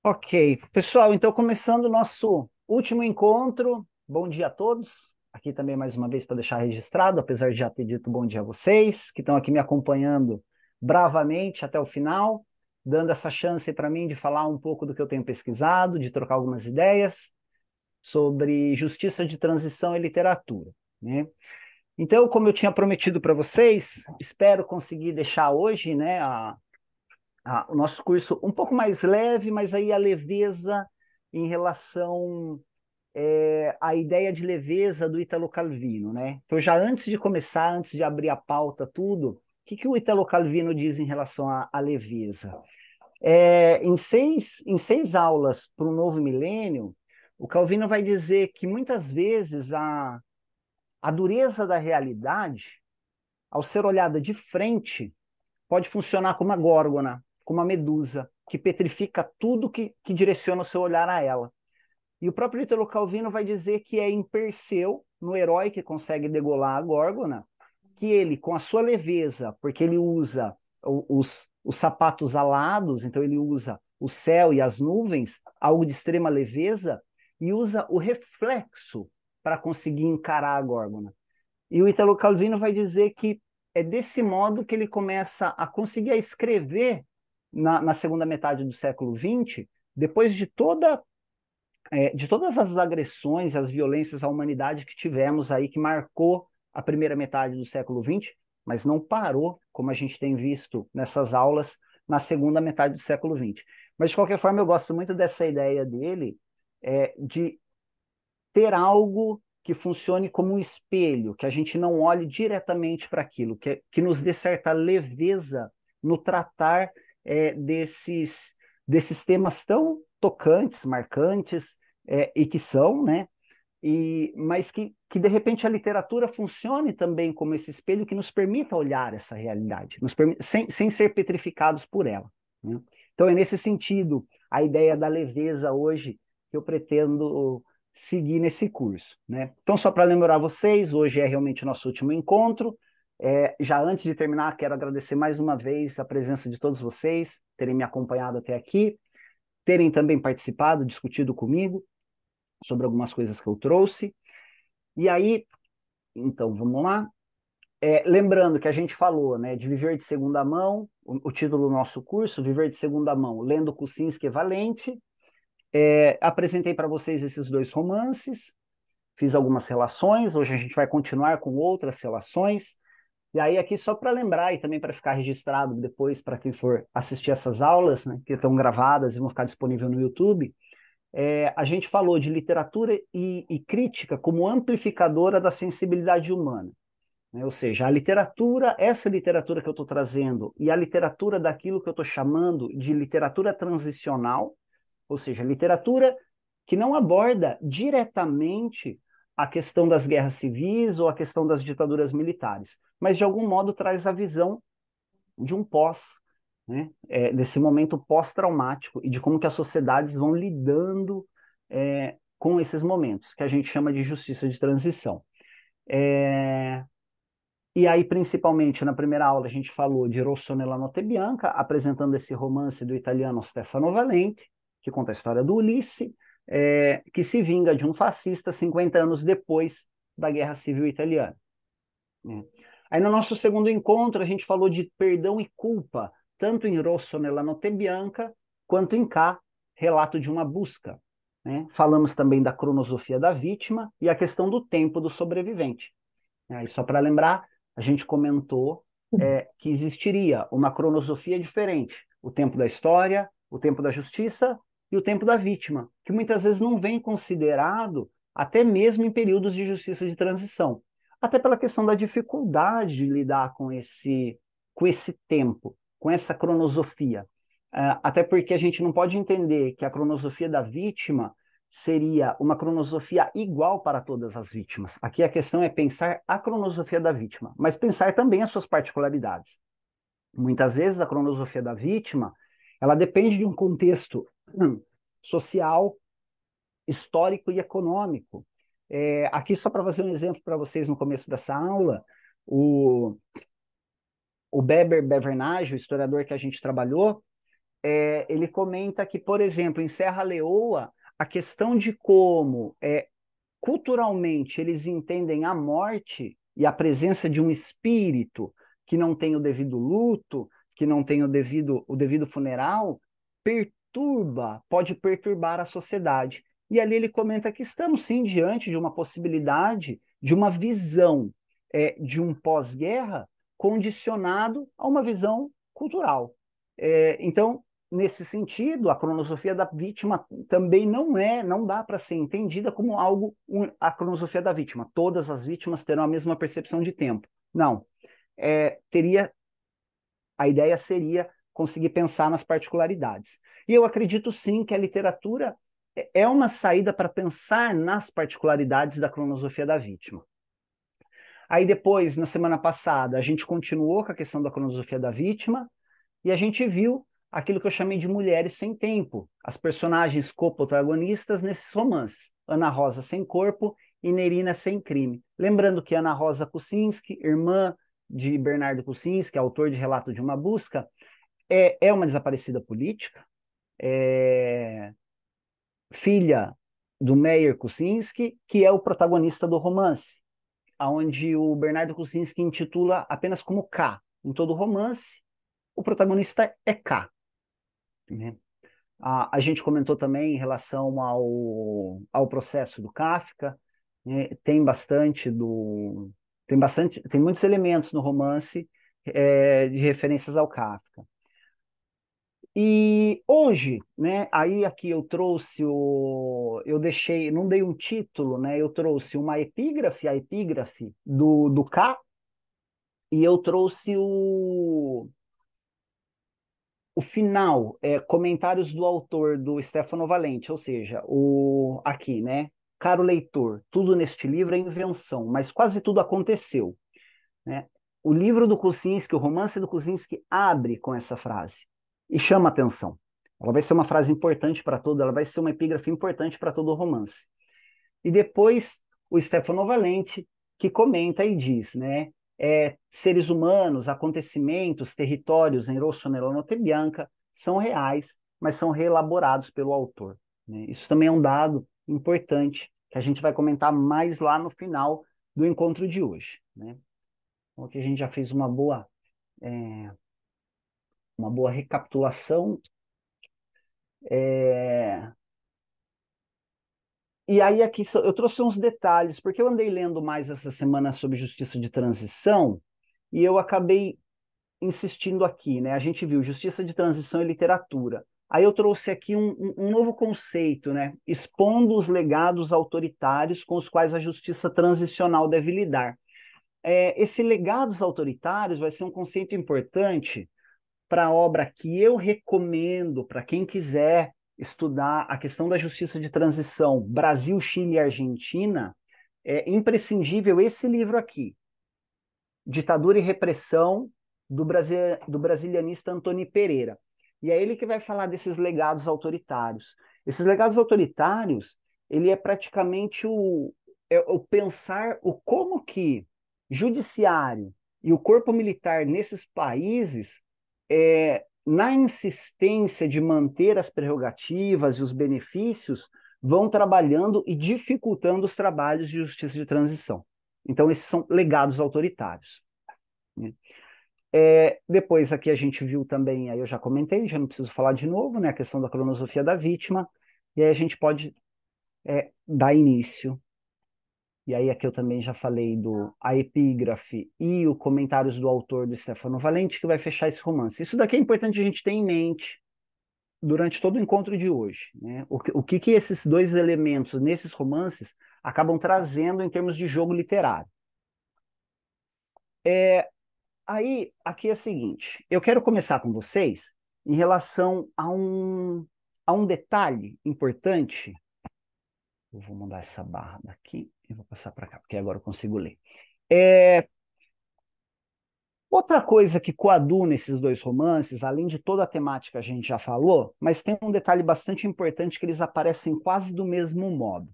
Ok, pessoal, então começando o nosso último encontro. Bom dia a todos. Aqui também mais uma vez para deixar registrado, apesar de já ter dito bom dia a vocês, que estão aqui me acompanhando bravamente até o final, dando essa chance para mim de falar um pouco do que eu tenho pesquisado, de trocar algumas ideias sobre justiça de transição e literatura, né? Então, como eu tinha prometido para vocês, espero conseguir deixar hoje, né, o nosso curso um pouco mais leve, mas aí a leveza em relação à ideia de leveza do Italo Calvino, né? Então, já antes de começar, antes de abrir a pauta, tudo, o que o Italo Calvino diz em relação à leveza? Em seis aulas para o novo milênio, o Calvino vai dizer que muitas vezes a dureza da realidade, ao ser olhada de frente, pode funcionar como uma górgona, como uma medusa, que petrifica tudo que direciona o seu olhar a ela. E o próprio Italo Calvino vai dizer que é em Perseu, no herói que consegue degolar a górgona, que ele, com a sua leveza, porque ele usa os sapatos alados, então ele usa o céu e as nuvens, algo de extrema leveza, e usa o reflexo para conseguir encarar a górgona. E o Italo Calvino vai dizer que é desse modo que ele começa a conseguir escrever na segunda metade do século XX, depois de todas as agressões, as violências à humanidade que tivemos aí, que marcou a primeira metade do século XX, mas não parou, como a gente tem visto nessas aulas, na segunda metade do século XX. Mas, de qualquer forma, eu gosto muito dessa ideia dele, de ter algo que funcione como um espelho, que a gente não olhe diretamente para aquilo, que nos dê certa leveza no tratar desses temas tão tocantes, marcantes, e que são, né? Mas que de repente a literatura funcione também como esse espelho que nos permita olhar essa realidade, sem ser petrificados por ela, né? Então é nesse sentido a ideia da leveza hoje que eu pretendo seguir nesse curso, né? Então só para lembrar vocês, hoje é realmente o nosso último encontro. Já antes de terminar, quero agradecer mais uma vez a presença de todos vocês, terem me acompanhado até aqui, terem também participado, discutido comigo sobre algumas coisas que eu trouxe. E aí, então, vamos lá. Lembrando que a gente falou, né, de viver de segunda mão, o título do nosso curso, Viver de Segunda Mão, lendo Kucinski e Valente. Apresentei para vocês esses dois romances, fiz algumas relações, hoje a gente vai continuar com outras relações. E aí, aqui, só para lembrar e também para ficar registrado depois, para quem for assistir essas aulas, né, que estão gravadas e vão ficar disponíveis no YouTube, a gente falou de literatura e crítica como amplificadora da sensibilidade humana, né? Ou seja, a literatura, essa literatura que eu estou trazendo, e a literatura daquilo que eu estou chamando de literatura transicional, ou seja, literatura que não aborda diretamente a questão das guerras civis ou a questão das ditaduras militares, mas de algum modo traz a visão de um pós, né? Desse momento pós-traumático e de como que as sociedades vão lidando com esses momentos, que a gente chama de justiça de transição. É, e aí, principalmente, na primeira aula, a gente falou de Rossonella La Notte Bianca, apresentando esse romance do italiano Stefano Valente, que conta a história do Ulisse, que se vinga de um fascista 50 anos depois da Guerra Civil Italiana, né? Aí, no nosso segundo encontro, a gente falou de perdão e culpa, tanto em Rossonella La Notte Bianca, quanto em Cá, Relato de uma Busca, né? Falamos também da cronosofia da vítima e a questão do tempo do sobrevivente. E só para lembrar, a gente comentou que existiria uma cronosofia diferente, o tempo da história, o tempo da justiça e o tempo da vítima, que muitas vezes não vem considerado até mesmo em períodos de justiça de transição, até pela questão da dificuldade de lidar com esse tempo, com essa cronosofia. Até porque a gente não pode entender que a cronosofia da vítima seria uma cronosofia igual para todas as vítimas. Aqui a questão é pensar a cronosofia da vítima, mas pensar também as suas particularidades. Muitas vezes a cronosofia da vítima, ela depende de um contexto social, histórico e econômico. Aqui só para fazer um exemplo para vocês no começo dessa aula, o Weber Bevernage, o historiador que a gente trabalhou, ele comenta que, por exemplo, em Serra Leoa, a questão de como culturalmente eles entendem a morte e a presença de um espírito que não tem o devido luto, que não tem o devido funeral, pode perturbar a sociedade. E ali ele comenta que estamos sim diante de uma possibilidade de uma visão de um pós-guerra condicionado a uma visão cultural. Então, nesse sentido, a cronosofia da vítima também não dá para ser entendida como algo, a cronosofia da vítima. Todas as vítimas terão a mesma percepção de tempo. Não. A ideia seria conseguir pensar nas particularidades. E eu acredito sim que a literatura é uma saída para pensar nas particularidades da cronosofia da vítima. Aí depois, na semana passada, a gente continuou com a questão da cronosofia da vítima e a gente viu aquilo que eu chamei de mulheres sem tempo, as personagens co-protagonistas nesses romances. Ana Rosa sem corpo e Nerina sem crime. Lembrando que Ana Rosa Kucinski, irmã de Bernardo Kucinski, autor de Relato de uma Busca, é uma desaparecida política, filha do Meyer Kucinski, que é o protagonista do romance, onde o Bernardo Kucinski intitula apenas como K. Em todo o romance, o protagonista é K. Né? A gente comentou também em relação ao processo do Kafka, né? Tem muitos elementos no romance de referências ao Kafka. E hoje, né, aí aqui eu trouxe não dei um título, né, eu trouxe uma epígrafe, a epígrafe do K, e eu trouxe o final, comentários do autor, do Stefano Valente, ou seja, aqui, né, caro leitor, tudo neste livro é invenção, mas quase tudo aconteceu, né? O livro do Kucinski, o romance do Kucinski, abre com essa frase e chama atenção. Ela vai ser uma frase importante para todo, ela vai ser uma epígrafe importante para todo o romance. E depois o Stefano Valente, que comenta e diz, né? Seres humanos, acontecimentos, territórios em Rosso nella Notte Bianca são reais, mas são reelaborados pelo autor. Né? Isso também é um dado importante que a gente vai comentar mais lá no final do encontro de hoje. Né? Então, aqui a gente já fez uma boa recapitulação. E aí aqui eu trouxe uns detalhes, porque eu andei lendo mais essa semana sobre justiça de transição e eu acabei insistindo aqui, né? A gente viu justiça de transição e literatura. Aí eu trouxe aqui um novo conceito, né? Expondo os legados autoritários com os quais a justiça transicional deve lidar. Esse legados autoritários vai ser um conceito importante para a obra que eu recomendo para quem quiser estudar a questão da justiça de transição, Brasil, Chile e Argentina. É imprescindível esse livro aqui, Ditadura e Repressão, do brasilianista Antoni Pereira. E é ele que vai falar desses legados autoritários. Esses legados autoritários, ele é praticamente o pensar o como que judiciário e o corpo militar nesses países, na insistência de manter as prerrogativas e os benefícios, vão trabalhando e dificultando os trabalhos de justiça de transição. Então, esses são legados autoritários. Né? Depois aqui a gente viu também, aí eu já comentei, já não preciso falar de novo, né, a questão da cronosofia da vítima, e aí a gente pode dar início. E aí aqui eu também já falei a epígrafe e o comentários do autor, do Stefano Valente, que vai fechar esse romance. Isso daqui é importante a gente ter em mente durante todo o encontro de hoje. Né? O que esses dois elementos nesses romances acabam trazendo em termos de jogo literário. Aí, aqui é o seguinte, eu quero começar com vocês em relação a um detalhe importante. Eu vou mudar essa barra daqui e vou passar para cá, porque agora eu consigo ler. Outra coisa que coaduna esses dois romances, além de toda a temática que a gente já falou, mas tem um detalhe bastante importante que eles aparecem quase do mesmo modo.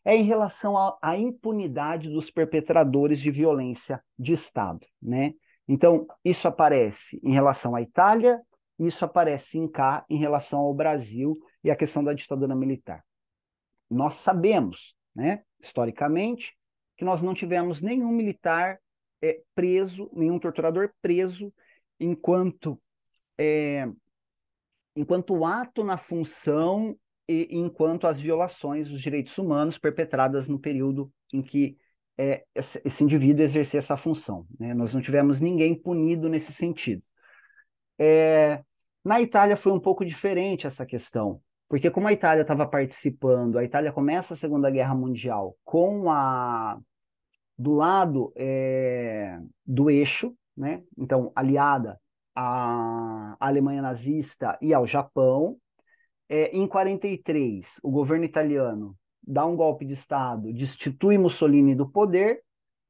É em relação à impunidade dos perpetradores de violência de Estado, né? Então, isso aparece em relação à Itália e isso aparece em cá em relação ao Brasil e a questão da ditadura militar. Nós sabemos, né, historicamente, que nós não tivemos nenhum militar preso, nenhum torturador preso, enquanto, enquanto ato na função e enquanto as violações dos direitos humanos perpetradas no período em que esse indivíduo exercia essa função. Né? Nós não tivemos ninguém punido nesse sentido. Na Itália foi um pouco diferente essa questão, porque como a Itália estava participando, a Itália começa a Segunda Guerra Mundial do lado do eixo, né? Então aliada à Alemanha nazista e ao Japão. Em 43, o governo italiano dá um golpe de Estado, destitui Mussolini do poder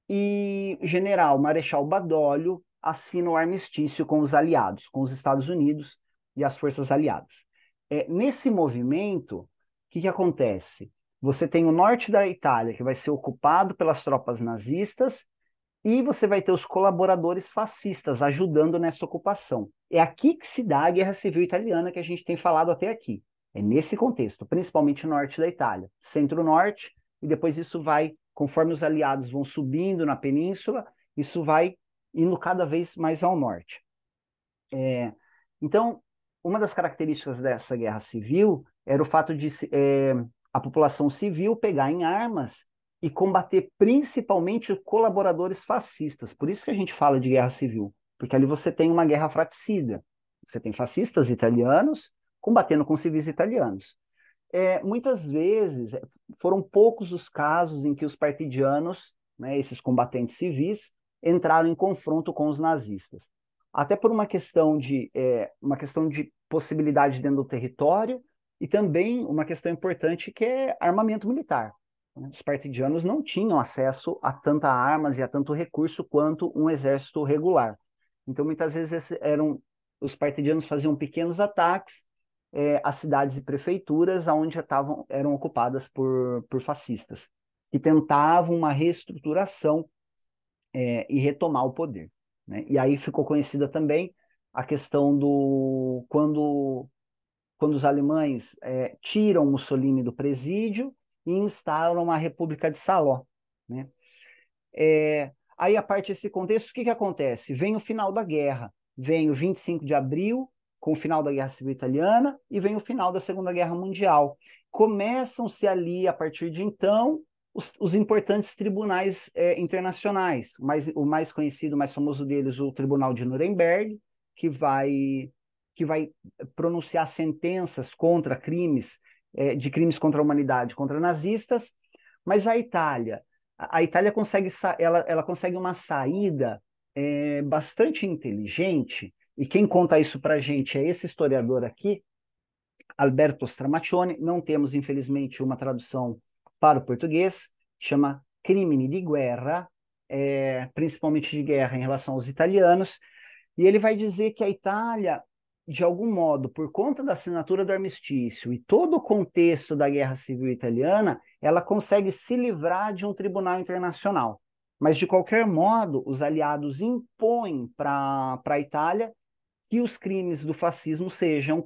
e o general Marechal Badoglio assina o armistício com os aliados, com os Estados Unidos e as forças aliadas. Nesse movimento, o que acontece? Você tem o norte da Itália, que vai ser ocupado pelas tropas nazistas, e você vai ter os colaboradores fascistas ajudando nessa ocupação. É aqui que se dá a Guerra Civil Italiana que a gente tem falado até aqui. É nesse contexto, principalmente no norte da Itália, centro-norte, e depois isso vai, conforme os aliados vão subindo na península, isso vai indo cada vez mais ao norte. Então, uma das características dessa guerra civil era o fato de a população civil pegar em armas e combater principalmente colaboradores fascistas. Por isso que a gente fala de guerra civil, porque ali você tem uma guerra fratricida. Você tem fascistas italianos combatendo com civis italianos. Muitas vezes, foram poucos os casos em que os partidianos, né, esses combatentes civis, entraram em confronto com os nazistas. Até por uma questão de possibilidade dentro do território e também uma questão importante que é armamento militar. Os partidianos não tinham acesso a tanta armas e a tanto recurso quanto um exército regular. Então, muitas vezes os partidianos faziam pequenos ataques às cidades e prefeituras onde eram ocupadas por fascistas, que tentavam uma reestruturação e retomar o poder. Né? E aí ficou conhecida também a questão do quando os alemães tiram Mussolini do presídio e instauram a República de Saló. Né? Aí, a partir desse contexto, o que acontece? Vem o final da guerra, vem o 25 de abril, com o final da Guerra Civil Italiana, e vem o final da Segunda Guerra Mundial. Começam-se ali, a partir de então, os importantes tribunais internacionais. O mais conhecido, o mais famoso deles, o Tribunal de Nuremberg, que vai pronunciar sentenças contra de crimes contra a humanidade, contra nazistas, mas a Itália ela consegue uma saída bastante inteligente, e quem conta isso para a gente é esse historiador aqui, Alberto Stramaccioni. Não temos, infelizmente, uma tradução para o português, chama Crimini di Guerra, principalmente de guerra em relação aos italianos, e ele vai dizer que a Itália, de algum modo, por conta da assinatura do armistício e todo o contexto da Guerra Civil Italiana, ela consegue se livrar de um tribunal internacional. Mas, de qualquer modo, os aliados impõem para a Itália que os crimes do fascismo seja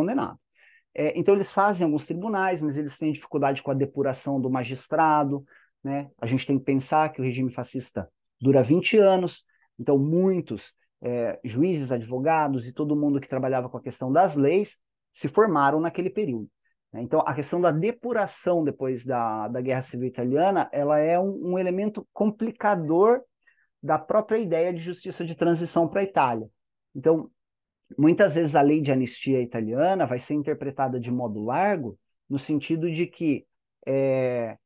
condenado. Então, eles fazem alguns tribunais, mas eles têm dificuldade com a depuração do magistrado. Né? A gente tem que pensar que o regime fascista dura 20 anos, então muitos juízes, advogados e todo mundo que trabalhava com a questão das leis se formaram naquele período. Né? Então, a questão da depuração depois da Guerra Civil Italiana, ela é um elemento complicador da própria ideia de justiça de transição para a Itália. Então, muitas vezes a lei de anistia italiana vai ser interpretada de modo largo, no sentido de que é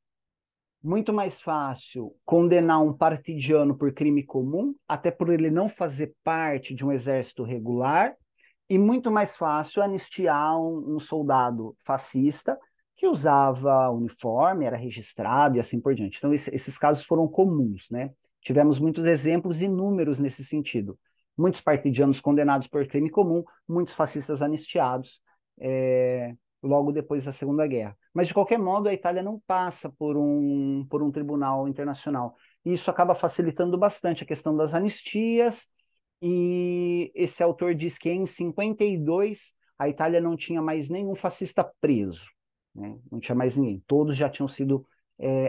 muito mais fácil condenar um partidiano por crime comum, até por ele não fazer parte de um exército regular, e muito mais fácil anistiar um soldado fascista que usava uniforme, era registrado e assim por diante. Então, esses casos foram comuns, né? Tivemos muitos exemplos e números nesse sentido. Muitos partidianos condenados por crime comum, muitos fascistas anistiados logo depois da Segunda Guerra. Mas, de qualquer modo, a Itália não passa por um tribunal internacional. E isso acaba facilitando bastante a questão das anistias e esse autor diz que em 52 a Itália não tinha mais nenhum fascista preso, né? Não tinha mais ninguém, todos já tinham sido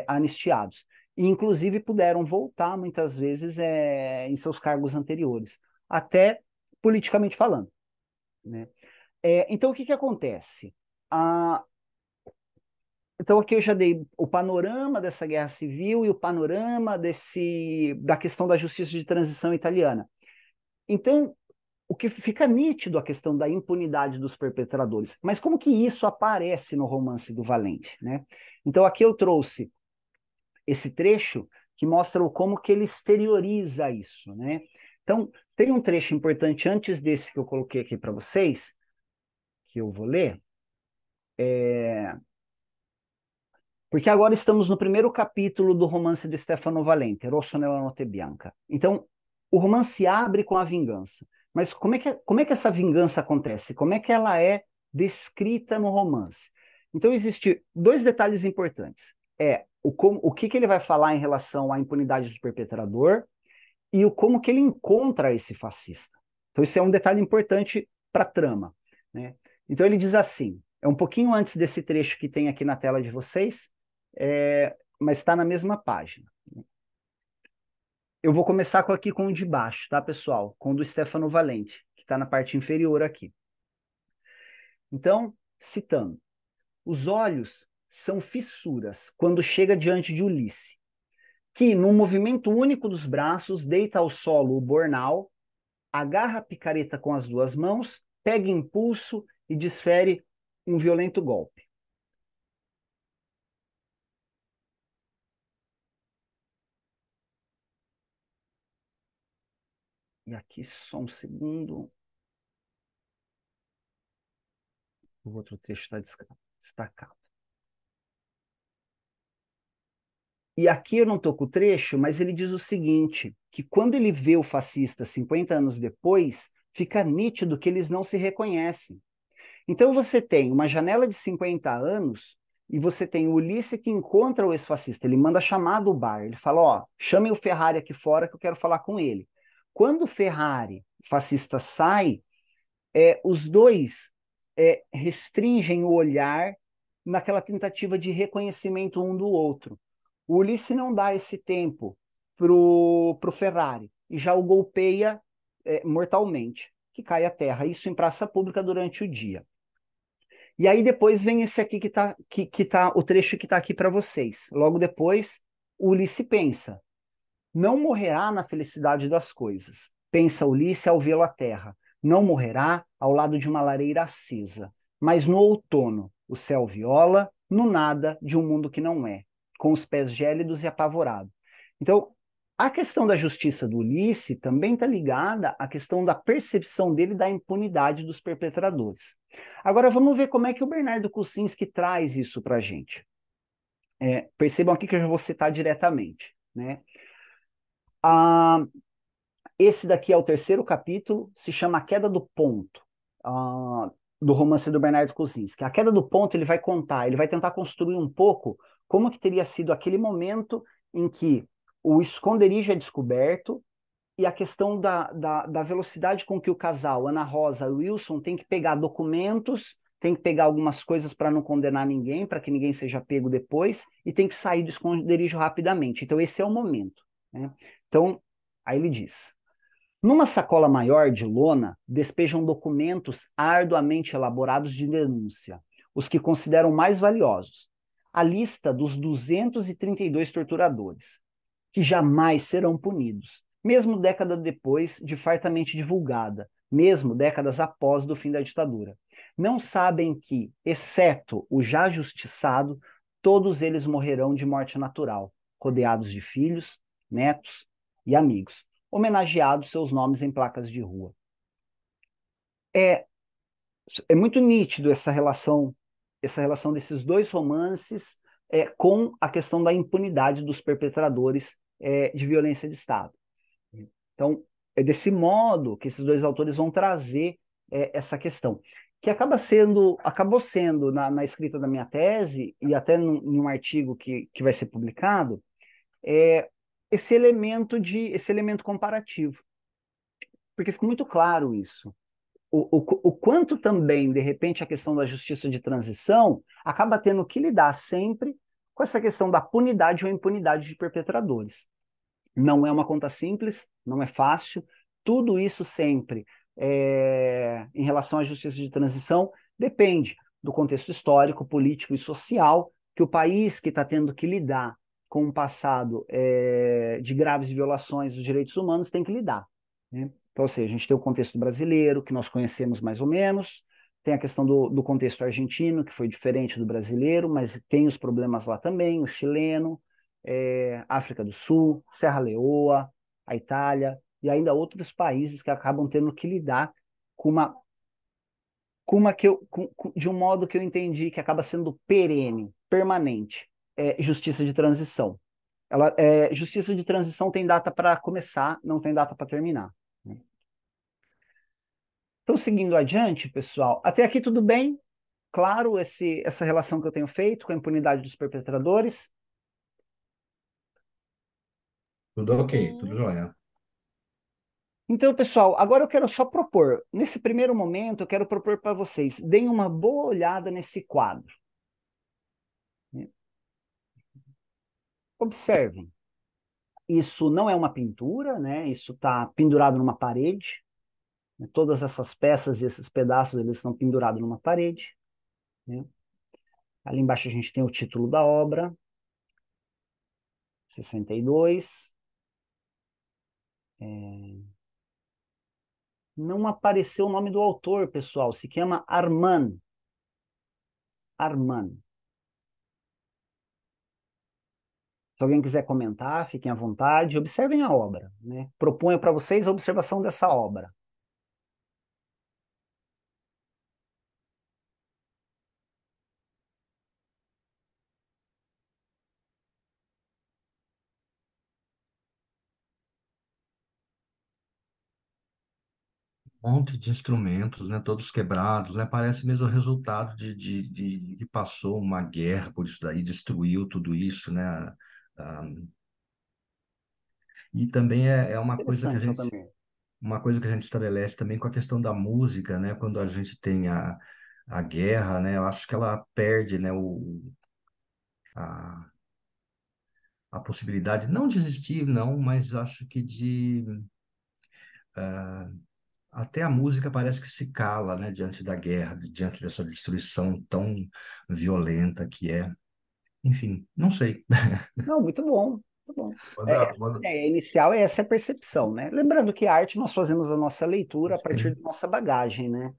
anistiados. E, inclusive, puderam voltar, muitas vezes, em seus cargos anteriores, até politicamente falando, né? Então, o que que acontece? Ah, então, aqui eu já dei o panorama dessa guerra civil e o panorama da questão da justiça de transição italiana. Então, o que fica nítido a questão da impunidade dos perpetradores. Mas como que isso aparece no romance do Valente, né? Então, aqui eu trouxe esse trecho que mostra como que ele exterioriza isso, né? Então, tem um trecho importante antes desse que eu coloquei aqui para vocês, que eu vou ler, porque agora estamos no primeiro capítulo do romance do Stefano Valente, Rosso nella Notte Bianca. Então, o romance abre com a vingança. Mas como é que essa vingança acontece? Como é que ela é descrita no romance? Então, existem dois detalhes importantes. O que ele vai falar em relação à impunidade do perpetrador e o como que ele encontra esse fascista. Então, isso é um detalhe importante para a trama, né? Então, ele diz assim, é um pouquinho antes desse trecho que tem aqui na tela de vocês, mas está na mesma página. Eu vou começar aqui com o de baixo, tá, pessoal? Com o do Stefano Valente, que está na parte inferior aqui. Então, citando, os olhos são fissuras quando chega diante de Ulisse, que, num movimento único dos braços, deita ao solo o bornal, agarra a picareta com as duas mãos, pega impulso e desfere um violento golpe. E aqui só um segundo. O outro trecho está destacado. E aqui eu não estou com o trecho, mas ele diz o seguinte, que quando ele vê o fascista 50 anos depois, fica nítido que eles não se reconhecem. Então você tem uma janela de 50 anos e você tem o Ulisses que encontra o ex-fascista. Ele manda chamar do bar. Ele fala, ó, chamem o Ferrari aqui fora que eu quero falar com ele. Quando o Ferrari, fascista, sai, os dois restringem o olhar naquela tentativa de reconhecimento um do outro. O Ulisses não dá esse tempo pro Ferrari e já o golpeia mortalmente, que cai à terra. Isso em praça pública durante o dia. E aí depois vem esse aqui que tá o trecho que está aqui para vocês. Logo depois, o Ulisses pensa: não morrerá na felicidade das coisas. Pensa Ulisses ao vê-lo à terra. Não morrerá ao lado de uma lareira acesa. Mas no outono, o céu viola, no nada de um mundo que não é, com os pés gélidos e apavorados. Então, a questão da justiça do Ulisses também está ligada à questão da percepção dele da impunidade dos perpetradores. Agora, vamos ver como é que o Bernardo Kucinski traz isso para a gente. Percebam aqui que eu já vou citar diretamente, né? Ah, esse daqui é o terceiro capítulo, se chama A Queda do Ponto, do romance do Bernardo Kucinski. A Queda do Ponto ele vai contar, ele vai tentar construir um pouco como que teria sido aquele momento em que o esconderijo é descoberto e a questão da velocidade com que o casal, Ana Rosa e Wilson, tem que pegar documentos, tem que pegar algumas coisas para não condenar ninguém, para que ninguém seja pego depois, e tem que sair do esconderijo rapidamente. Então, esse é o momento, né? Então, aí ele diz: numa sacola maior de lona, despejam documentos arduamente elaborados de denúncia, os que consideram mais valiosos. A lista dos 232 torturadores, que jamais serão punidos, mesmo décadas depois de fartamente divulgada, mesmo décadas após do fim da ditadura. Não sabem que, exceto o já justiçado, todos eles morrerão de morte natural, rodeados de filhos, netos e amigos, homenageados seus nomes em placas de rua. É, é muito nítido essa relação desses dois romances com a questão da impunidade dos perpetradores de violência de Estado. Então, é desse modo que esses dois autores vão trazer essa questão, que acabou sendo na escrita da minha tese, e até em um artigo que vai ser publicado, esse elemento comparativo. porque fica muito claro isso. O quanto também, de repente, a questão da justiça de transição acaba tendo que lidar sempre com essa questão da punidade ou impunidade de perpetradores. Não é uma conta simples, não é fácil. Tudo isso sempre, em relação à justiça de transição, depende do contexto histórico, político e social que o país que está tendo que lidar com um passado de graves violações dos direitos humanos tem que lidar, né? Então, ou seja, a gente tem o contexto brasileiro, que nós conhecemos mais ou menos, tem a questão do contexto argentino, que foi diferente do brasileiro, mas tem os problemas lá também, o chileno, África do Sul, Serra Leoa, a Itália e ainda outros países que acabam tendo que lidar com uma de um modo que eu entendi que acaba sendo perene, permanente, justiça de transição. Justiça de transição tem data para começar, não tem data para terminar, né? Então, seguindo adiante, pessoal, até aqui tudo bem? Claro, essa relação que eu tenho feito com a impunidade dos perpetradores. Tudo ok, tudo Sim. jóia. Então, pessoal, agora eu quero só propor. Nesse primeiro momento, eu quero propor para vocês, deem uma boa olhada nesse quadro, né? Observem. Isso não é uma pintura, né? Isso está pendurado numa parede, né? Todas essas peças e esses pedaços, eles estão pendurados numa parede, né? Ali embaixo a gente tem o título da obra, 62. Não apareceu o nome do autor, pessoal. Se chama Armand. Armand. Se alguém quiser comentar, fiquem à vontade, observem a obra, né? Proponho para vocês a observação dessa obra. Um monte de instrumentos, né? Todos quebrados, né? Parece mesmo o resultado de que passou uma guerra por isso daí, destruiu tudo isso, né? Ah, e também é Interessante, Altamir. uma coisa que a gente estabelece também com a questão da música, né? Quando a gente tem a guerra, né? Eu acho que ela perde, né? A, a possibilidade, não de existir, não, mas acho que até a música parece que se cala, né? Diante da guerra, diante dessa destruição tão violenta que é. Enfim, não sei. Não, muito bom, muito bom. Uma, Essa uma, ideia inicial é essa percepção, né? Lembrando que a arte nós fazemos a nossa leitura a partir sim. da nossa bagagem, né?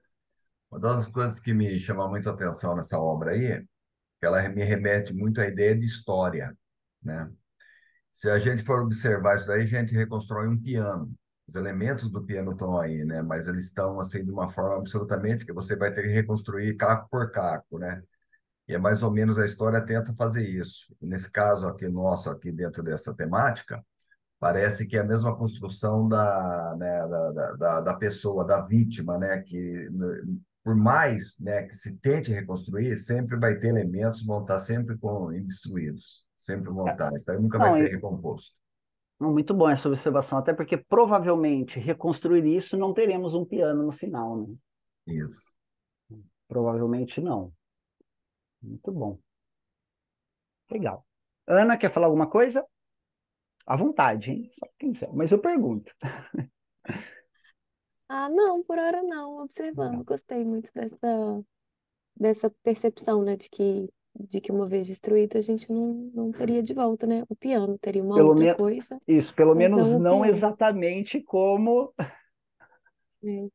Uma das coisas que me chama muito a atenção nessa obra aí, que ela me remete muito à ideia de história, né? Se a gente for observar isso daí, a gente reconstrói um piano. Os elementos do piano estão aí, né? Mas eles estão assim de uma forma absolutamente que você vai ter que reconstruir caco por caco, né? E é mais ou menos a história tenta fazer isso. Nesse caso aqui nosso, aqui dentro dessa temática, parece que é a mesma construção né, da pessoa, da vítima, né? Que por mais, né, que se tente reconstruir, sempre vai ter elementos, vão estar sempre destruídos, sempre vão estar. Isso aí nunca vai Não, ser recomposto. não, muito bom essa observação, até porque provavelmente reconstruir isso não teremos um piano no final, né? Isso. Provavelmente não. Muito bom. Legal. Ana, quer falar alguma coisa? À vontade, hein? Só quem quiser. Mas eu pergunto. Ah, não, por hora não, Legal. observando. Gostei muito dessa percepção, né, de que uma vez destruído a gente não teria de volta, né? O piano teria uma Pelo outra menos coisa, isso, pelo mas menos não o não piano, exatamente como. né?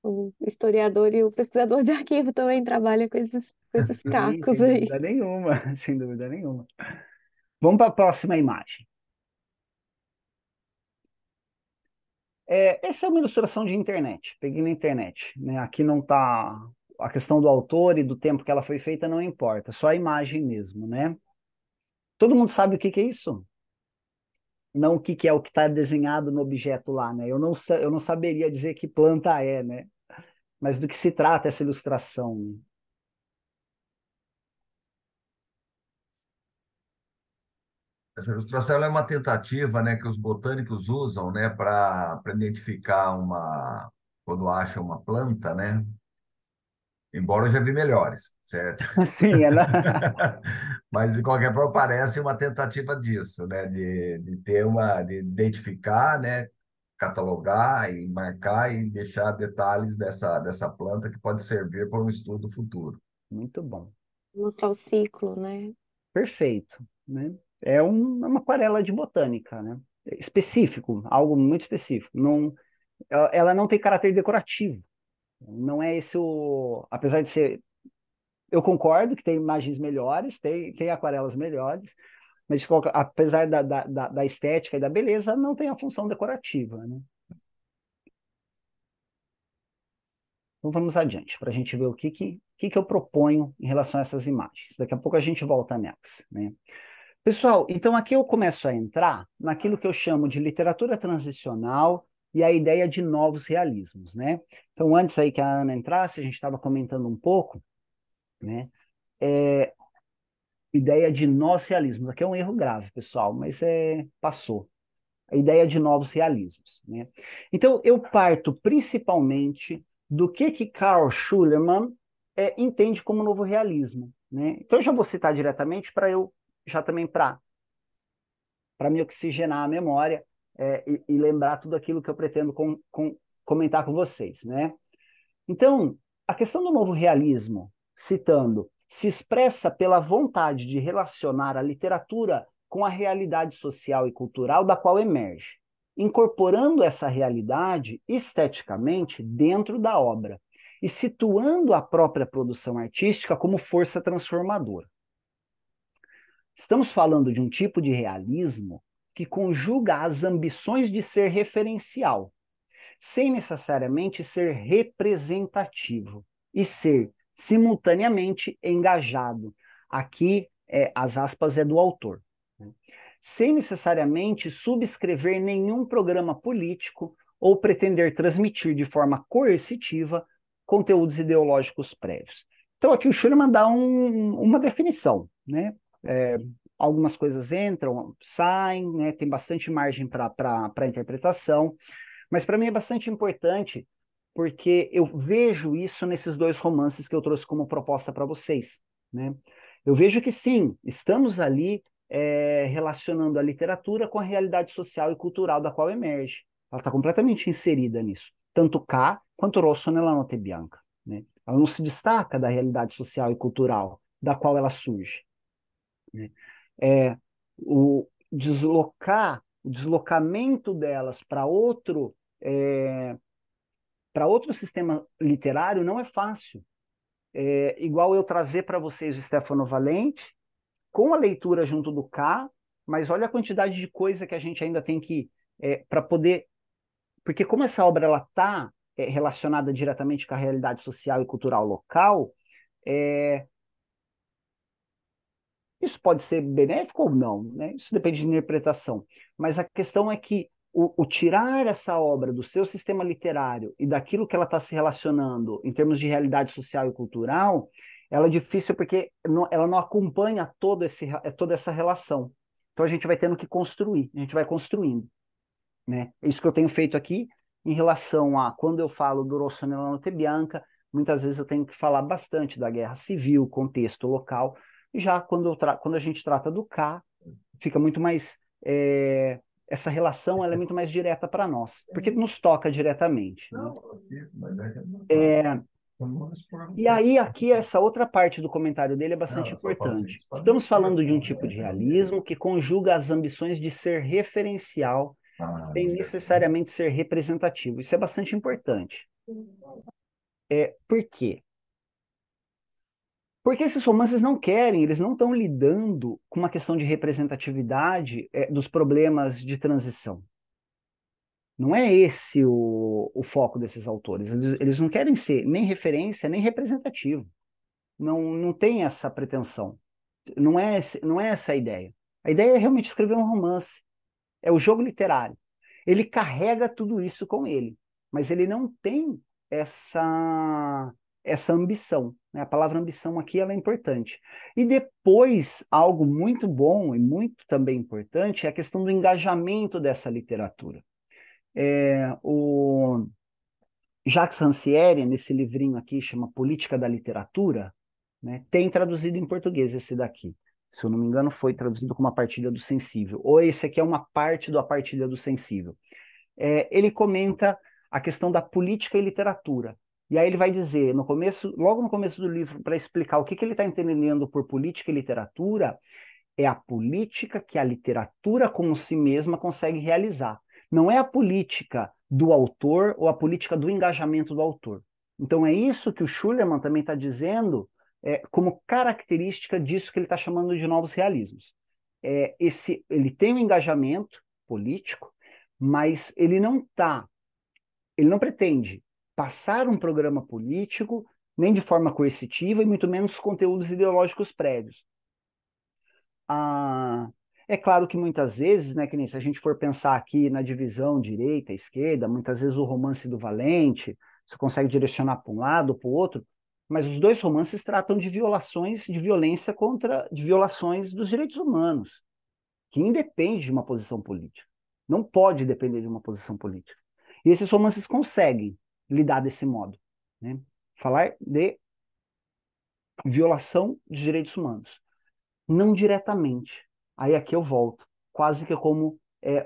O historiador e o pesquisador de arquivo também trabalham com esses Sim, cacos sem aí. dúvida nenhuma, sem dúvida nenhuma. Vamos para a próxima imagem. Essa é uma ilustração de internet. Peguei na internet, né? Aqui não está a questão do autor e do tempo que ela foi feita não importa, só a imagem mesmo, né? Todo mundo sabe o que que é isso? Não o que que é o que está desenhado no objeto lá, né? Eu não saberia dizer que planta é, né? Mas do que se trata essa ilustração, né? Essa ilustração ela é uma tentativa, né, que os botânicos usam, né, para identificar quando acham uma planta, né? Embora eu já vi melhores, certo? Assim, ela... Mas de qualquer forma parece uma tentativa disso, né, de identificar, né, catalogar e marcar e deixar detalhes dessa planta que pode servir para um estudo futuro. Muito bom. Mostrar o ciclo, né? Perfeito, né? É uma aquarela de botânica, né? Específico, algo muito específico. Não, ela não tem caráter decorativo. Não é esse o... Apesar de ser... Eu concordo que tem imagens melhores, tem aquarelas melhores, mas apesar da estética e da beleza, não tem a função decorativa, né? Então vamos adiante, para a gente ver o que eu proponho em relação a essas imagens. Daqui a pouco a gente volta nelas, né? Pessoal, então aqui eu começo a entrar naquilo que eu chamo de literatura transicional e a ideia de novos realismos, né? Então, antes aí que a Ana entrasse, a gente estava comentando um pouco, né? Ideia de novos realismos. Aqui é um erro grave, pessoal, mas passou. A ideia de novos realismos, né? Então, eu parto principalmente do que Karl Schulman entende como novo realismo, né? Então, eu já vou citar diretamente para eu já também para me oxigenar a memória e lembrar tudo aquilo que eu pretendo comentar com vocês, né? Então, a questão do novo realismo, citando, se expressa pela vontade de relacionar a literatura com a realidade social e cultural da qual emerge, incorporando essa realidade esteticamente dentro da obra e situando a própria produção artística como força transformadora. Estamos falando de um tipo de realismo que conjuga as ambições de ser referencial, sem necessariamente ser representativo e ser simultaneamente engajado. Aqui, as aspas é do autor. Né? Sem necessariamente subscrever nenhum programa político ou pretender transmitir de forma coercitiva conteúdos ideológicos prévios. Então, aqui o Schulman dá uma definição, né? Algumas coisas entram, saem, né? Tem bastante margem para interpretação, mas para mim é bastante importante porque eu vejo isso nesses dois romances que eu trouxe como proposta para vocês, né? Eu vejo que sim, estamos ali relacionando a literatura com a realidade social e cultural da qual emerge. Ela está completamente inserida nisso, tanto K quanto Rosso nella Notte Bianca, né? Ela não se destaca da realidade social e cultural da qual ela surge, né? O deslocamento delas para outro sistema literário não é fácil. Igual eu trazer para vocês o Stefano Valente, com a leitura junto do K, mas olha a quantidade de coisa que a gente ainda tem que, para poder... Porque como essa obra ela está relacionada diretamente com a realidade social e cultural local, isso pode ser benéfico ou não, né? Isso depende de interpretação. Mas a questão é que o tirar essa obra do seu sistema literário e daquilo que ela está se relacionando em termos de realidade social e cultural, ela é difícil porque ela não acompanha toda essa relação. Então a gente vai tendo que construir, a gente vai construindo, né? É isso que eu tenho feito aqui em relação a quando eu falo do Rosso nella Notte Bianca, muitas vezes eu tenho que falar bastante da guerra civil, contexto local. Já quando a gente trata do K, fica muito mais. Essa relação ela é muito mais direta para nós, porque nos toca diretamente. Né? E aí, aqui, essa outra parte do comentário dele é bastante importante. Estamos falando de um tipo de realismo que conjuga as ambições de ser referencial sem necessariamente ser representativo. Isso é bastante importante. Por quê? Porque esses romances não querem, eles não estão lidando com uma questão de representatividade dos problemas de transição. Não é esse o foco desses autores. Eles não querem ser nem referência, nem representativo. Não tem essa pretensão. Não é essa a ideia. A ideia é realmente escrever um romance. É o jogo literário. Ele carrega tudo isso com ele, mas ele não tem essa ambição, né? A palavra ambição aqui ela é importante. E depois, algo muito bom e muito também importante é a questão do engajamento dessa literatura. O Jacques Rancière, nesse livrinho aqui, chama Política da Literatura, né, tem traduzido em português esse daqui. Se eu não me engano, foi traduzido como A Partilha do Sensível. Ou esse aqui é uma parte do A Partilha do Sensível. Ele comenta a questão da política e literatura. E aí ele vai dizer, no começo, logo no começo do livro, para explicar o que ele está entendendo por política e literatura, é a política que a literatura como si mesma consegue realizar. Não é a política do autor ou a política do engajamento do autor. Então é isso que o Schullermann também está dizendo como característica disso que ele está chamando de novos realismos. Ele tem um engajamento político, mas ele não pretende passar um programa político, nem de forma coercitiva, e muito menos conteúdos ideológicos prévios. É claro que muitas vezes, né, que nem se a gente for pensar aqui na divisão direita, esquerda, muitas vezes o romance do Valente, você consegue direcionar para um lado ou para o outro, mas os dois romances tratam de violações, de violência de violações dos direitos humanos, que independe de uma posição política. Não pode depender de uma posição política. E esses romances conseguem lidar desse modo, né? Falar de violação dos direitos humanos. Não diretamente. Aí aqui eu volto, quase que como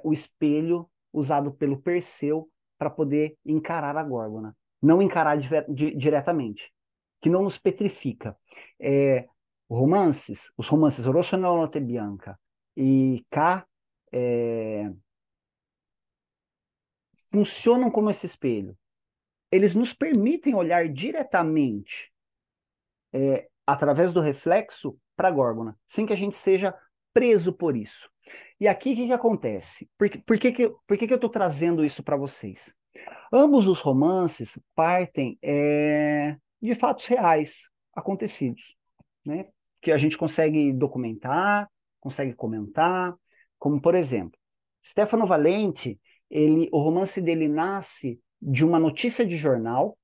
o espelho usado pelo Perseu para poder encarar a Górgona. Não encarar diretamente, que não nos petrifica. Os romances Rosso nella Notte Bianca e K funcionam como esse espelho. Eles nos permitem olhar diretamente, através do reflexo, para a Górgona, sem que a gente seja preso por isso. E aqui o que acontece? Por que eu estou trazendo isso para vocês? Ambos os romances partem de fatos reais acontecidos, né? Que a gente consegue documentar, consegue comentar, como por exemplo, Stefano Valente, o romance dele nasce de uma notícia de jornal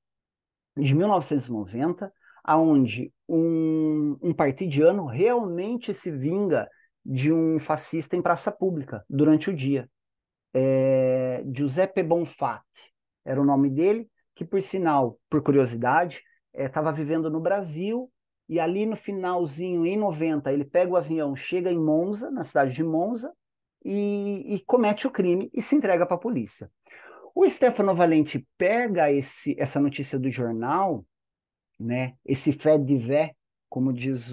de 1990, aonde um partidiano realmente se vinga de um fascista em praça pública durante o dia. Giuseppe Bonfatti era o nome dele, que por sinal, por curiosidade, estava vivendo no Brasil, e ali no finalzinho, em 90, ele pega o avião, chega em Monza, na cidade de Monza, e comete o crime e se entrega para a polícia. O Stefano Valente pega essa notícia do jornal, né, esse fait divers, como diz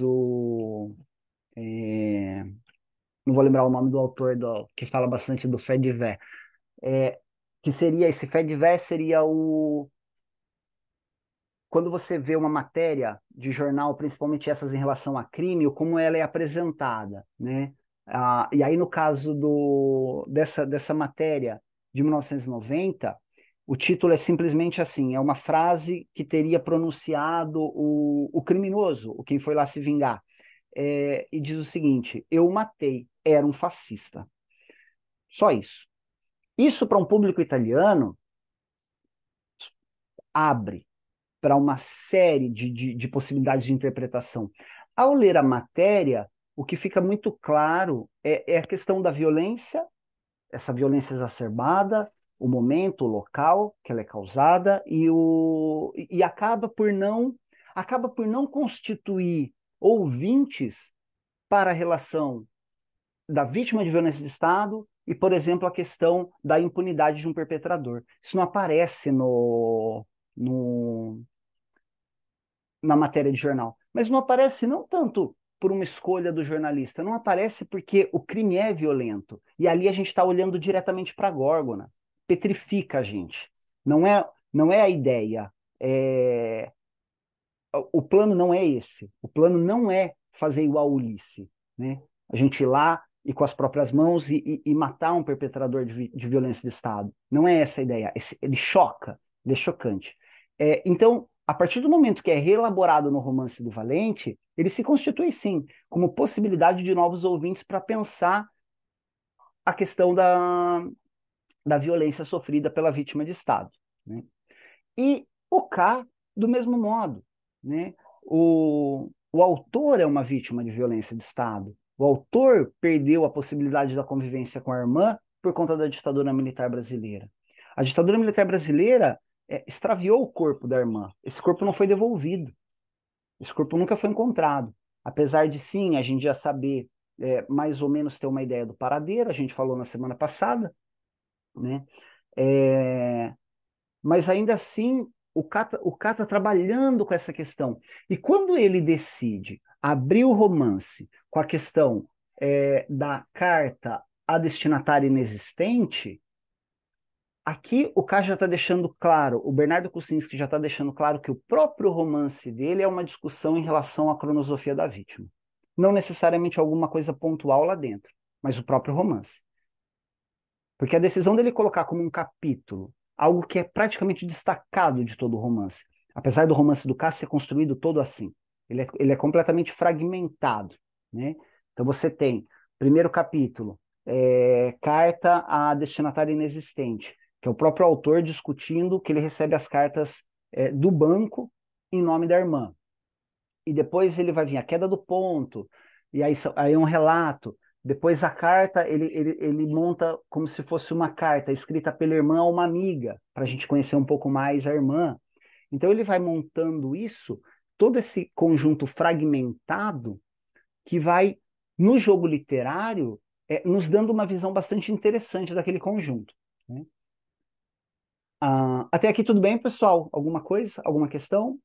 não vou lembrar o nome do autor que fala bastante do fait divers, que seria, esse fait divers seria quando você vê uma matéria de jornal, principalmente essas em relação a crime, ou como ela é apresentada, né? E aí, no caso dessa matéria de 1990, o título é simplesmente assim, é uma frase que teria pronunciado o criminoso, quem foi lá se vingar, e diz o seguinte: eu o matei, era um fascista. Só isso. Isso para um público italiano abre para uma série de possibilidades de interpretação. Ao ler a matéria, o que fica muito claro é a questão da violência, essa violência exacerbada, o momento, o local que ela é causada, e acaba por não constituir ouvintes para a relação da vítima de violência de Estado e, por exemplo, a questão da impunidade de um perpetrador. Isso não aparece na matéria de jornal. Mas não aparece não tanto por uma escolha do jornalista, não aparece porque o crime é violento. E ali a gente está olhando diretamente para a Górgona. Petrifica a gente. Não é a ideia. O plano não é esse. O plano não é fazer igual o Ulisses, né? A gente ir lá e com as próprias mãos e matar um perpetrador de violência de Estado. Não é essa a ideia. Ele choca, ele é chocante. Então, a partir do momento que é reelaborado no romance do Valente, ele se constitui, sim, como possibilidade de novos ouvintes para pensar a questão da violência sofrida pela vítima de Estado, né? E o K, do mesmo modo. né? O autor é uma vítima de violência de Estado. O autor perdeu a possibilidade da convivência com a irmã por conta da ditadura militar brasileira. A ditadura militar brasileira extraviou o corpo da irmã. Esse corpo não foi devolvido. Esse corpo nunca foi encontrado. Apesar de, sim, a gente já saber mais ou menos ter uma ideia do paradeiro, a gente falou na semana passada, né? Mas ainda assim, o K está trabalhando com essa questão. E quando ele decide abrir o romance com a questão da carta a destinatária inexistente, aqui o K já está deixando claro, o Bernardo Kucinski já está deixando claro que o próprio romance dele é uma discussão em relação à cronosofia da vítima. Não necessariamente alguma coisa pontual lá dentro, mas o próprio romance. Porque a decisão dele colocar como um capítulo algo que é praticamente destacado de todo o romance, apesar do romance do K ser construído todo assim, ele é completamente fragmentado, né? Então você tem, primeiro capítulo, carta a destinatária inexistente, que é o próprio autor discutindo que ele recebe as cartas do banco em nome da irmã. E depois ele vai vir a queda do ponto, e aí é um relato. Depois a carta, ele monta como se fosse uma carta escrita pela irmã a uma amiga, para a gente conhecer um pouco mais a irmã. Então ele vai montando isso, todo esse conjunto fragmentado, que vai, no jogo literário, nos dando uma visão bastante interessante daquele conjunto, né? Até aqui tudo bem, pessoal? Alguma coisa? Alguma questão?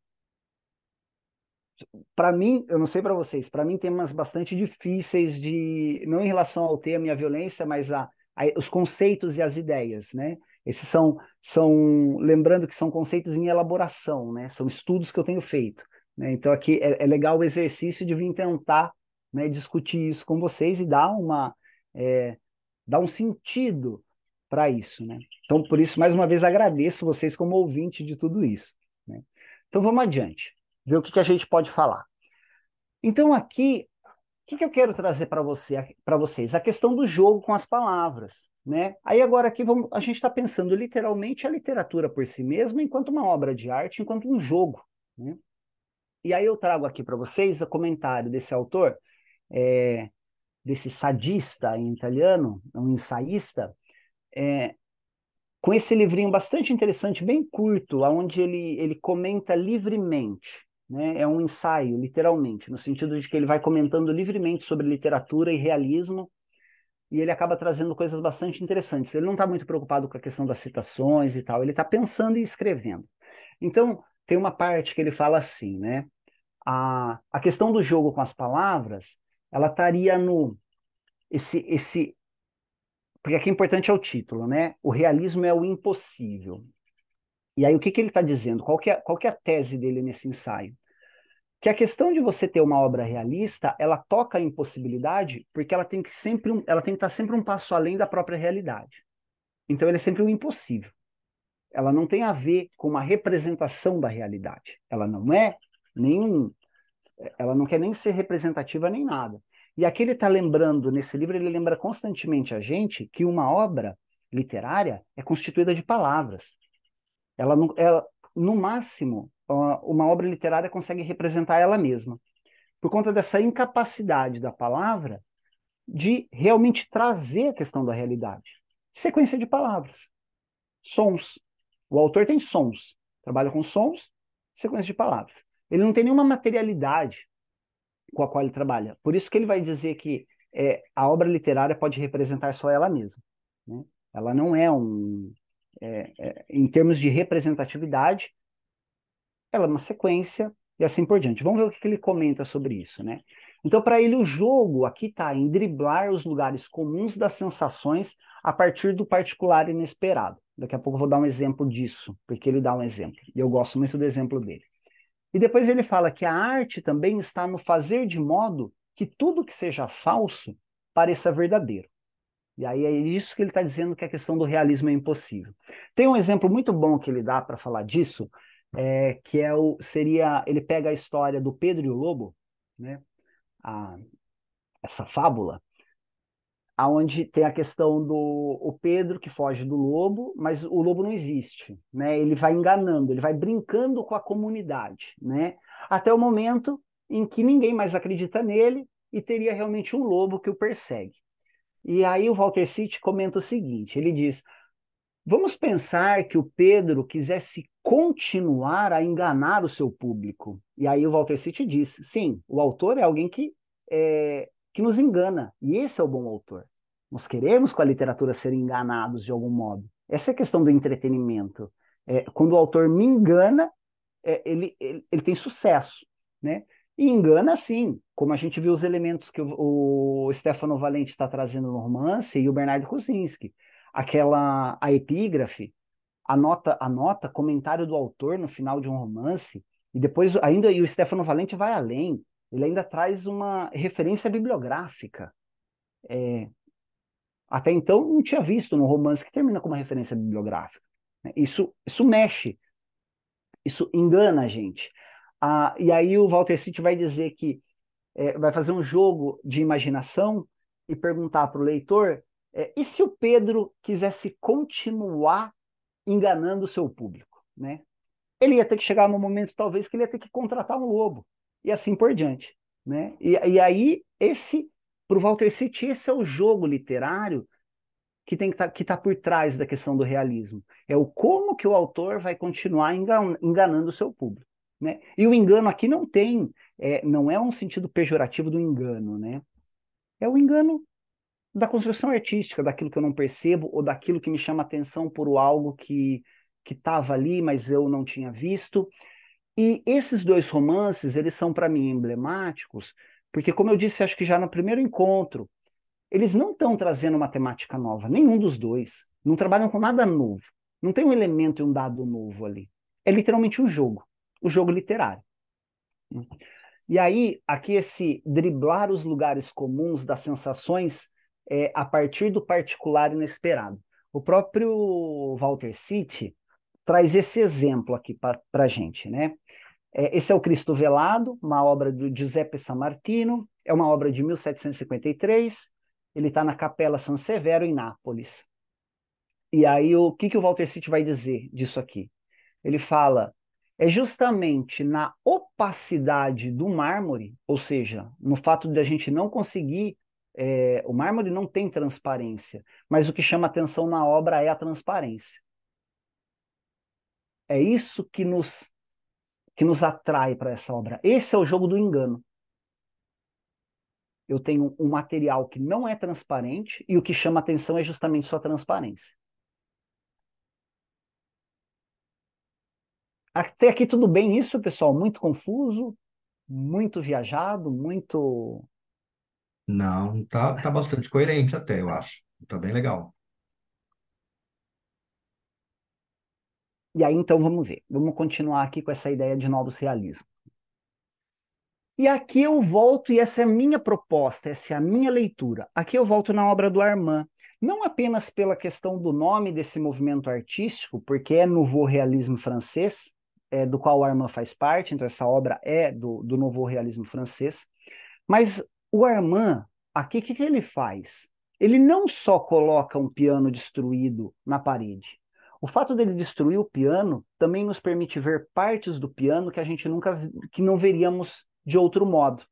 Para mim, eu não sei para vocês, para mim temas bastante difíceis de, não em relação ao tema e à violência, mas os conceitos e as ideias, né? Esses lembrando que são conceitos em elaboração, né? São estudos que eu tenho feito, né? Então aqui é legal o exercício de vir tentar, né, discutir isso com vocês e dar um sentido para isso, né? Então por isso mais uma vez agradeço vocês como ouvinte de tudo isso, né? Então vamos adiante, ver o que a gente pode falar. Então, aqui, o que eu quero trazer para vocês? A questão do jogo com as palavras, né? Aí agora aqui a gente está pensando literalmente a literatura por si mesma enquanto uma obra de arte, enquanto um jogo, né? E aí eu trago aqui para vocês o comentário desse autor, desse sadista em italiano, um ensaísta, com esse livrinho bastante interessante, bem curto, onde ele comenta livremente, né? É um ensaio, literalmente, no sentido de que ele vai comentando livremente sobre literatura e realismo, e ele acaba trazendo coisas bastante interessantes. Ele não está muito preocupado com a questão das citações e tal, ele está pensando e escrevendo. Então, tem uma parte que ele fala assim, né? A questão do jogo com as palavras, ela estaria no... Porque aqui é importante é o título, né? O realismo é o impossível. E aí, o que ele está dizendo? Qual que é a tese dele nesse ensaio? Que a questão de você ter uma obra realista, ela toca a impossibilidade porque ela tem que estar sempre um passo além da própria realidade. Então, ele é sempre o impossível. Ela não tem a ver com uma representação da realidade. Ela não quer nem ser representativa nem nada. E aqui ele está lembrando, nesse livro, ele lembra constantemente a gente que uma obra literária é constituída de palavras. No máximo, uma obra literária consegue representar ela mesma, por conta dessa incapacidade da palavra de realmente trazer a questão da realidade. Sequência de palavras, sons. O autor tem sons, trabalha com sons, sequência de palavras. Ele não tem nenhuma materialidade com a qual ele trabalha. Por isso que ele vai dizer que a obra literária pode representar só ela mesma, né? Ela não é em termos de representatividade, ela é uma sequência e assim por diante. Vamos ver o que ele comenta sobre isso, né? Então, para ele, o jogo aqui está em driblar os lugares comuns das sensações a partir do particular inesperado. Daqui a pouco eu vou dar um exemplo disso, porque ele dá um exemplo. E eu gosto muito do exemplo dele. E depois ele fala que a arte também está no fazer de modo que tudo que seja falso pareça verdadeiro. E aí é isso que ele está dizendo, que a questão do realismo é impossível. Tem um exemplo muito bom que ele dá para falar disso, que ele pega a história do Pedro e o Lobo, né? Essa fábula. aonde tem a questão do o Pedro que foge do lobo, mas o lobo não existe, né? Ele vai enganando, ele vai brincando com a comunidade, né? Até o momento em que ninguém mais acredita nele e teria realmente um lobo que o persegue. E aí o Walter City comenta o seguinte, ele diz: vamos pensar que o Pedro quisesse continuar a enganar o seu público. E aí o Walter City diz: sim, o autor é alguém que nos engana, e esse é o bom autor. Nós queremos com a literatura ser enganados de algum modo. Essa é a questão do entretenimento. Quando o autor me engana, ele tem sucesso, né? E engana, sim, como a gente viu os elementos que o Stefano Valente está trazendo no romance e o Bernardo Kuzinski. A epígrafe, a nota, comentário do autor no final de um romance, e depois ainda e o Stefano Valente vai além, ele ainda traz uma referência bibliográfica. Até então não tinha visto no romance que termina com uma referência bibliográfica. Isso mexe, isso engana a gente. E aí o Walter City vai dizer que vai fazer um jogo de imaginação e perguntar para o leitor: e se o Pedro quisesse continuar enganando o seu público, né? Ele ia ter que chegar no momento, talvez, que ele ia ter que contratar um lobo, e assim por diante, né? E aí, para o Walter City, esse é o jogo literário que tem que tá por trás da questão do realismo. É o como que o autor vai continuar enganando o seu público, né? E o engano aqui não é um sentido pejorativo do engano, né? É o engano da construção artística, daquilo que eu não percebo, ou daquilo que me chama atenção por algo que estava ali, mas eu não tinha visto. E esses dois romances, eles são para mim emblemáticos, porque como eu disse, acho que já no primeiro encontro, eles não estão trazendo uma temática nova, nenhum dos dois. Não trabalham com nada novo. Não tem um elemento e um dado novo ali. É literalmente um jogo, o jogo literário. E aí, aqui esse driblar os lugares comuns das sensações a partir do particular inesperado. O próprio Walter City traz esse exemplo aqui para a gente, né? Esse é o Cristo Velado, uma obra do Giuseppe Sammartino, é uma obra de 1753, ele está na Capela San Severo, em Nápoles. E aí, o que o Walter City vai dizer disso aqui? Ele fala, é justamente na opacidade do mármore, ou seja, no fato de a gente não conseguir, o mármore não tem transparência, mas o que chama atenção na obra é a transparência. É isso que nos atrai para essa obra. Esse é o jogo do engano. Eu tenho um material que não é transparente e o que chama atenção é justamente sua transparência. Até aqui tudo bem isso, pessoal? Muito confuso, muito viajado, muito... Não, tá bastante coerente até, eu acho. Tá bem legal. E aí, então, vamos ver. Vamos continuar aqui com essa ideia de novos realismos. E aqui eu volto, e essa é a minha proposta, essa é a minha leitura. Aqui eu volto na obra do Armand, não apenas pela questão do nome desse movimento artístico, porque é Nouveau Realisme francês, do qual o Armand faz parte, então essa obra é do Nouveau Realisme francês, mas o Armand, aqui o que ele faz? Ele não só coloca um piano destruído na parede. O fato dele destruir o piano também nos permite ver partes do piano que a gente que não veríamos de outro modo.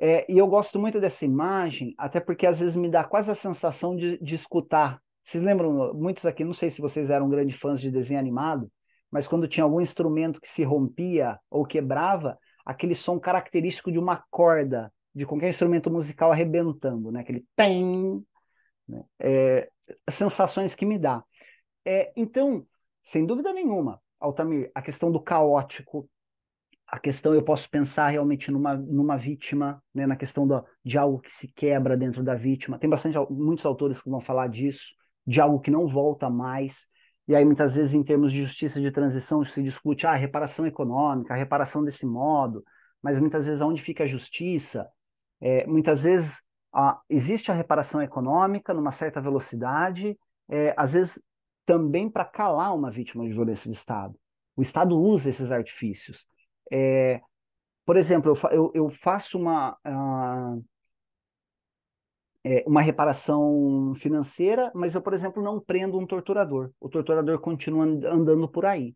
E eu gosto muito dessa imagem, até porque às vezes me dá quase a sensação de escutar. Vocês lembram, muitos aqui, não sei se vocês eram grandes fãs de desenho animado, mas quando tinha algum instrumento que se rompia ou quebrava, aquele som característico de uma corda, de qualquer instrumento musical arrebentando, né? Aquele tem, né? Sensações que me dá. Então, sem dúvida nenhuma, Altamir, a questão do caótico, a questão eu posso pensar realmente numa vítima, né, na questão de algo que se quebra dentro da vítima. Tem muitos autores que vão falar disso, de algo que não volta mais. E aí, muitas vezes, em termos de justiça de transição, se discute a reparação econômica, a reparação desse modo, mas muitas vezes onde fica a justiça? Muitas vezes existe a reparação econômica numa certa velocidade, às vezes também para calar uma vítima de violência de Estado. O Estado usa esses artifícios. Por exemplo, eu faço uma reparação financeira, mas eu, por exemplo, não prendo um torturador. O torturador continua andando por aí.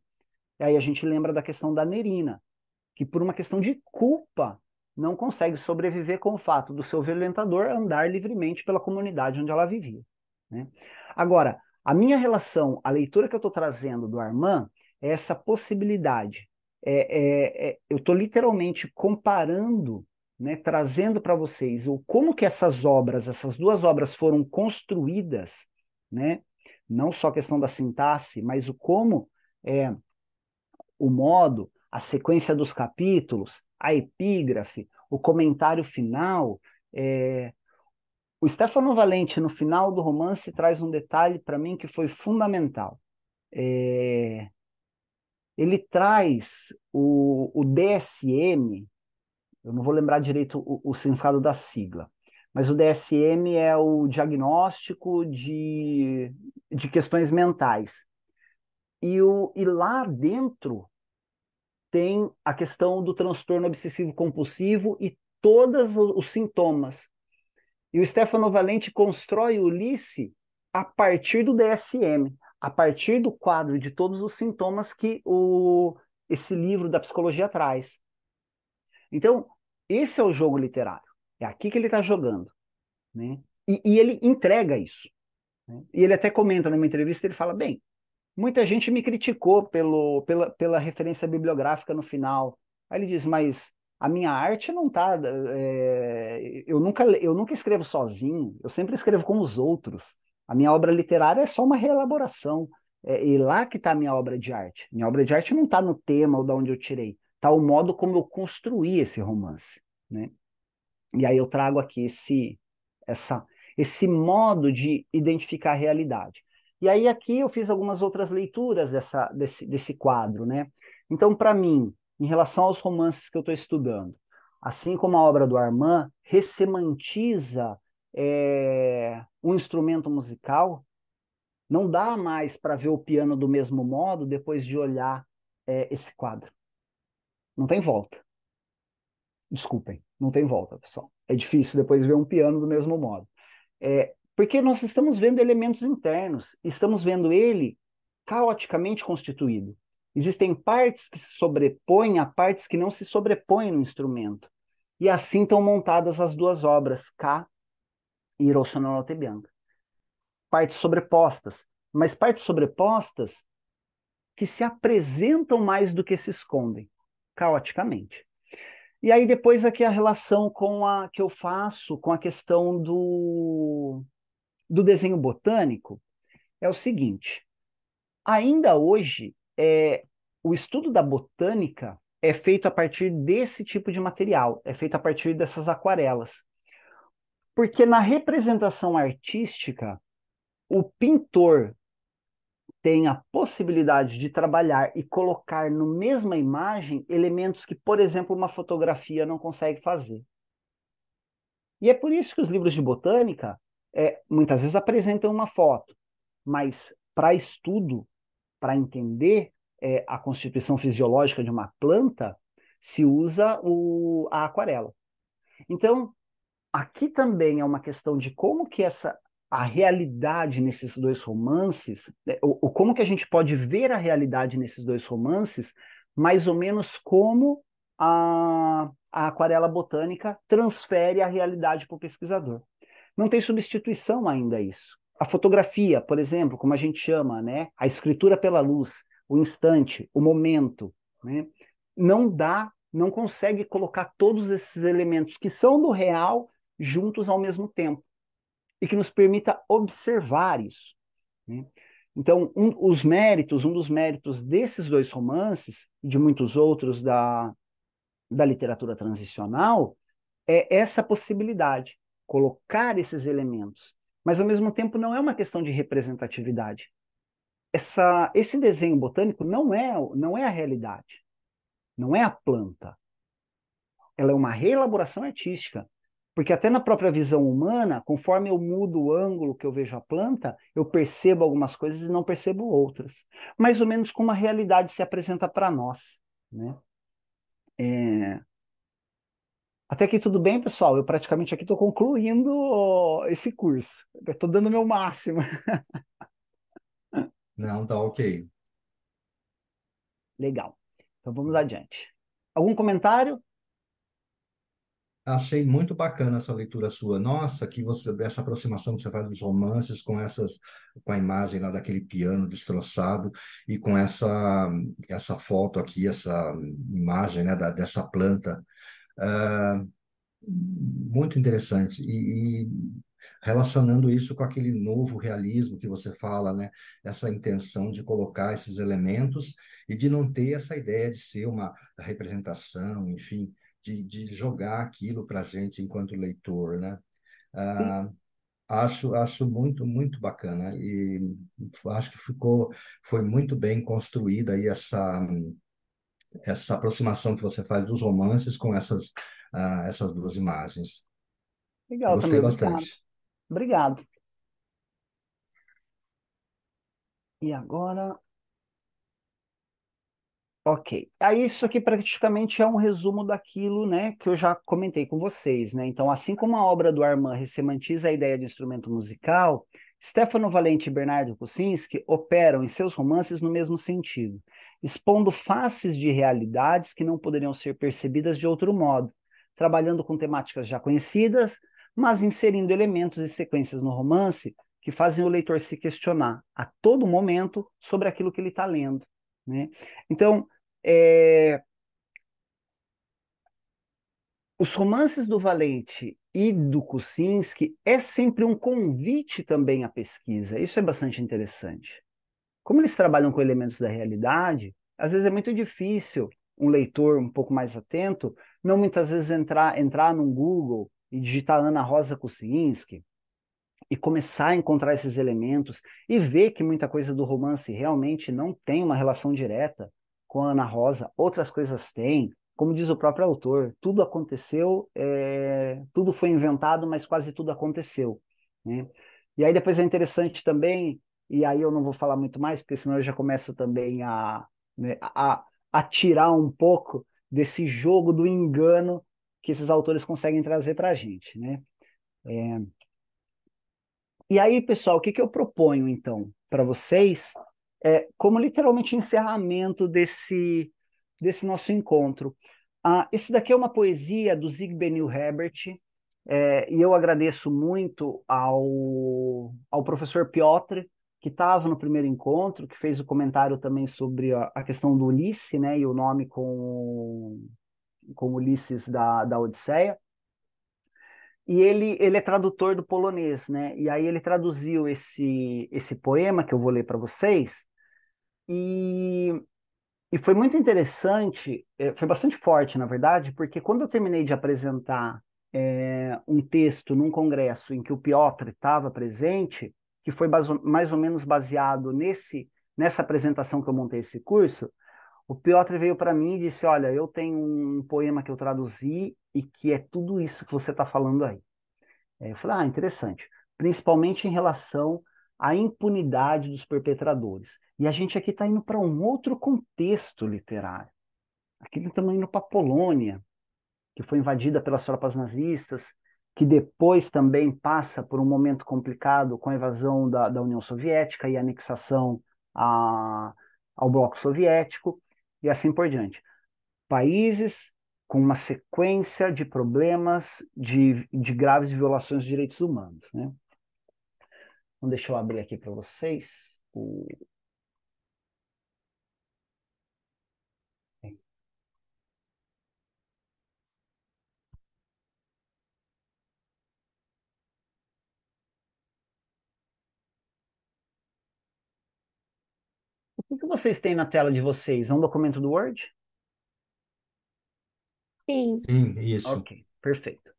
E aí a gente lembra da questão da Nerina, que por uma questão de culpa não consegue sobreviver com o fato do seu violentador andar livremente pela comunidade onde ela vivia, né? Agora, a minha relação, a leitura que eu estou trazendo do Armand é essa possibilidade. Eu estou literalmente comparando, né, trazendo para vocês como que essas obras, essas duas obras foram construídas, né? Não só a questão da sintaxe, mas é, o modo, a sequência dos capítulos, a epígrafe, o comentário final. O Stefano Valente, no final do romance, traz um detalhe para mim que foi fundamental. Ele traz o DSM, eu não vou lembrar direito o significado da sigla, mas o DSM é o diagnóstico de questões mentais. E lá dentro tem a questão do transtorno obsessivo compulsivo e todos os sintomas. E o Stefano Valente constrói o Ulisse a partir do DSM, a partir do quadro de todos os sintomas que esse livro da psicologia traz. Então, esse é o jogo literário. É aqui que ele está jogando, né? E ele entrega isso, né? E ele até comenta numa entrevista, ele fala, bem, muita gente me criticou pela referência bibliográfica no final. Aí ele diz, mas a minha arte não está. Eu nunca escrevo sozinho, eu sempre escrevo com os outros. A minha obra literária é só uma reelaboração. E lá que está a minha obra de arte. Minha obra de arte não está no tema ou de onde eu tirei. Está o modo como eu construí esse romance, né? E aí eu trago aqui esse modo de identificar a realidade. E aí aqui eu fiz algumas outras leituras desse quadro, né? Então, para mim, em relação aos romances que eu estou estudando, assim como a obra do Armand ressemantiza um instrumento musical, não dá mais para ver o piano do mesmo modo depois de olhar esse quadro. Não tem volta. Desculpem, não tem volta, pessoal. É difícil depois ver um piano do mesmo modo. Porque nós estamos vendo elementos internos, estamos vendo ele caoticamente constituído. Existem partes que se sobrepõem a partes que não se sobrepõem no instrumento. E assim estão montadas as duas obras, K e Il Rosso nella notte bianca. Partes sobrepostas, mas partes sobrepostas que se apresentam mais do que se escondem, caoticamente. E aí depois aqui a relação que eu faço com a questão do desenho botânico é o seguinte: ainda hoje, o estudo da botânica é feito a partir desse tipo de material, é feito a partir dessas aquarelas. Porque na representação artística, o pintor tem a possibilidade de trabalhar e colocar na mesma imagem elementos que, por exemplo, uma fotografia não consegue fazer. E é por isso que os livros de botânica muitas vezes apresentam uma foto, mas para estudo, para entender a constituição fisiológica de uma planta, se usa a aquarela. Então, aqui também é uma questão de como que a realidade nesses dois romances, como que a gente pode ver a realidade nesses dois romances, mais ou menos como a aquarela botânica transfere a realidade para o pesquisador. Não tem substituição ainda a isso. A fotografia, por exemplo, como a gente chama, né? A escritura pela luz, o instante, o momento, né? Não consegue colocar todos esses elementos que são do real juntos ao mesmo tempo e que nos permita observar isso, né? Então, um dos méritos desses dois romances e de muitos outros da literatura transicional é essa possibilidade, colocar esses elementos. Mas, ao mesmo tempo, não é uma questão de representatividade. Esse desenho botânico não é a realidade, não é a planta. Ela é uma reelaboração artística. Porque até na própria visão humana, conforme eu mudo o ângulo que eu vejo a planta, eu percebo algumas coisas e não percebo outras. Mais ou menos como a realidade se apresenta para nós, né? Até aqui tudo bem, pessoal? Eu praticamente aqui estou concluindo esse curso. Eu estou dando o meu máximo. Não, tá ok. Legal. Então vamos adiante. Algum comentário? Achei muito bacana essa leitura sua. Nossa, essa aproximação que você faz dos romances com a imagem lá daquele piano destroçado e com essa foto aqui, essa imagem, né, dessa planta. Ah, muito interessante. E relacionando isso com aquele novo realismo que você fala, né? Essa intenção de colocar esses elementos e de não ter essa ideia de ser uma representação, enfim, de jogar aquilo para a gente enquanto leitor, né? Sim. Ah, acho muito, muito bacana e acho que foi muito bem construída aí essa aproximação que você faz dos romances com essas duas imagens. Legal também, Gostei obrigado. bastante. Obrigado. E agora, ok. Aí isso aqui praticamente é um resumo daquilo, né, que eu já comentei com vocês, né? Então, assim como a obra do Armand ressemantiza a ideia de instrumento musical, Stefano Valente e Bernardo Kucinski operam em seus romances no mesmo sentido, expondo faces de realidades que não poderiam ser percebidas de outro modo, trabalhando com temáticas já conhecidas, mas inserindo elementos e sequências no romance que fazem o leitor se questionar a todo momento sobre aquilo que ele está lendo, né? Então, é, os romances do Valente e do Kucinski é sempre um convite também à pesquisa. Isso é bastante interessante. Como eles trabalham com elementos da realidade, às vezes é muito difícil um leitor um pouco mais atento não muitas vezes entrar no Google e digitar Ana Rosa Kucinski e começar a encontrar esses elementos e ver que muita coisa do romance realmente não tem uma relação direta com a Ana Rosa, outras coisas têm. Como diz o próprio autor, tudo aconteceu, tudo foi inventado, mas quase tudo aconteceu, né? E aí depois é interessante também, e aí eu não vou falar muito mais, porque senão eu já começo também né, a tirar um pouco desse jogo do engano que esses autores conseguem trazer para a gente, né? E aí, pessoal, o que que eu proponho, então, para vocês, como literalmente encerramento desse nosso encontro? Esse daqui é uma poesia do Zig Benil Herbert, e eu agradeço muito ao professor Piotr, que estava no primeiro encontro, que fez o comentário também sobre a questão do Ulisses, né, e o nome com Ulisses da Odisseia. E ele é tradutor do polonês, né? E aí ele traduziu esse poema que eu vou ler para vocês. E, e foi muito interessante, foi bastante forte, na verdade, porque quando eu terminei de apresentar um texto num congresso em que o Piotr estava presente, que foi mais ou menos baseado nessa apresentação que eu montei esse curso, o Piotr veio para mim e disse: Olha, eu tenho um poema que eu traduzi e que é tudo isso que você está falando aí. Eu falei, interessante. Principalmente em relação à impunidade dos perpetradores. E a gente aqui está indo para um outro contexto literário. Aqui estamos indo para a Polônia, que foi invadida pelas tropas nazistas, que depois também passa por um momento complicado com a invasão da União Soviética e a anexação ao Bloco Soviético, e assim por diante. Países com uma sequência de problemas de graves violações de direitos humanos, né? Então, deixa eu abrir aqui para vocês. O que vocês têm na tela de vocês? É um documento do Word? Sim. Sim, isso. Ok, perfeito.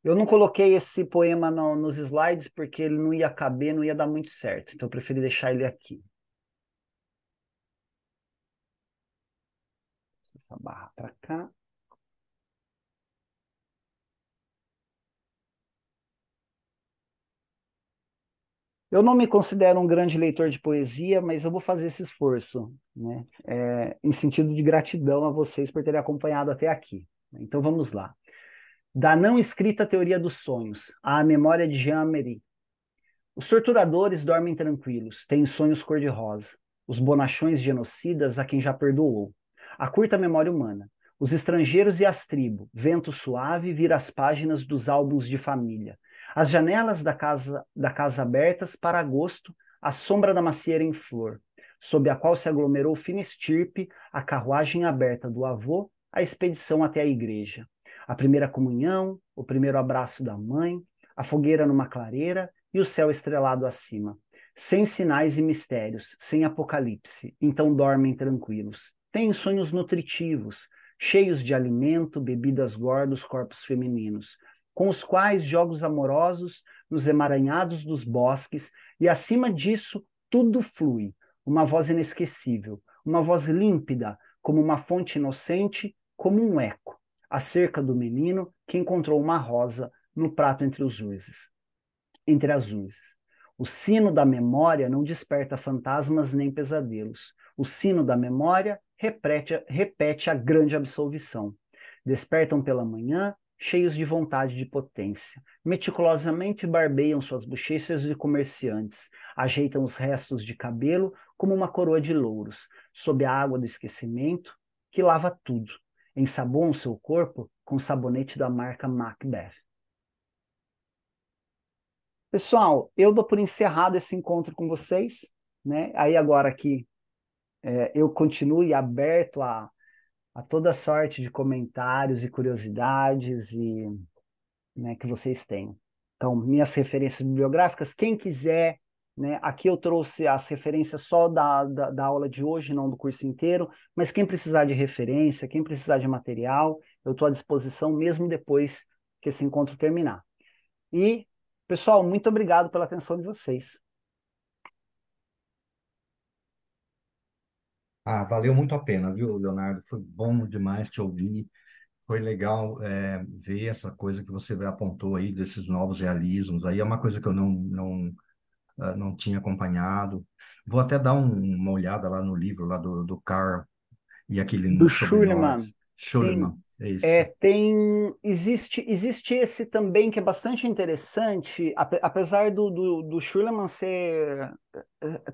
Eu não coloquei esse poema nos slides porque ele não ia caber, não ia dar muito certo. Então eu preferi deixar ele aqui. Essa barra para cá. Eu não me considero um grande leitor de poesia, mas eu vou fazer esse esforço, né? Em sentido de gratidão a vocês por terem acompanhado até aqui. Então vamos lá. Da não escrita teoria dos sonhos, à memória de Jean Améry. Os torturadores dormem tranquilos, têm sonhos cor-de-rosa. Os bonachões genocidas a quem já perdoou. A curta memória humana. Os estrangeiros e as tribos. Vento suave vira as páginas dos álbuns de família. As janelas da casa abertas para agosto, a sombra da macieira em flor, sob a qual se aglomerou fina estirpe, a carruagem aberta do avô, a expedição até a igreja. A primeira comunhão, o primeiro abraço da mãe, a fogueira numa clareira e o céu estrelado acima. Sem sinais e mistérios, sem apocalipse, então dormem tranquilos. Têm sonhos nutritivos, cheios de alimento, bebidas gordos, corpos femininos, com os quais jogos amorosos nos emaranhados dos bosques, e acima disso tudo flui, uma voz inesquecível, uma voz límpida, como uma fonte inocente, como um eco, acerca do menino que encontrou uma rosa no prato entre as urzes. O sino da memória não desperta fantasmas nem pesadelos. O sino da memória repete a grande absolvição. Despertam pela manhã, cheios de vontade de potência. Meticulosamente barbeiam suas bochechas de comerciantes. Ajeitam os restos de cabelo como uma coroa de louros, sob a água do esquecimento, que lava tudo. Ensaboam seu corpo com sabonete da marca Macbeth. Pessoal, eu dou por encerrado esse encontro com vocês, né? Aí agora aqui eu continuo aberto a toda sorte de comentários e curiosidades e, né, que vocês tenham. Então, minhas referências bibliográficas, quem quiser, né? Aqui eu trouxe as referências só da aula de hoje, não do curso inteiro, mas quem precisar de referência, quem precisar de material, eu estou à disposição mesmo depois que esse encontro terminar. E pessoal, muito obrigado pela atenção de vocês. Ah, valeu muito a pena, viu, Leonardo? Foi bom demais te ouvir. Foi legal ver essa coisa que você apontou aí desses novos realismos. Aí é uma coisa que eu não tinha acompanhado. Vou até dar uma olhada lá no livro lá do Carl e Do aquele sobrenome. Schulman, sim, Schulman, é isso. existe esse também que é bastante interessante, apesar do Schulman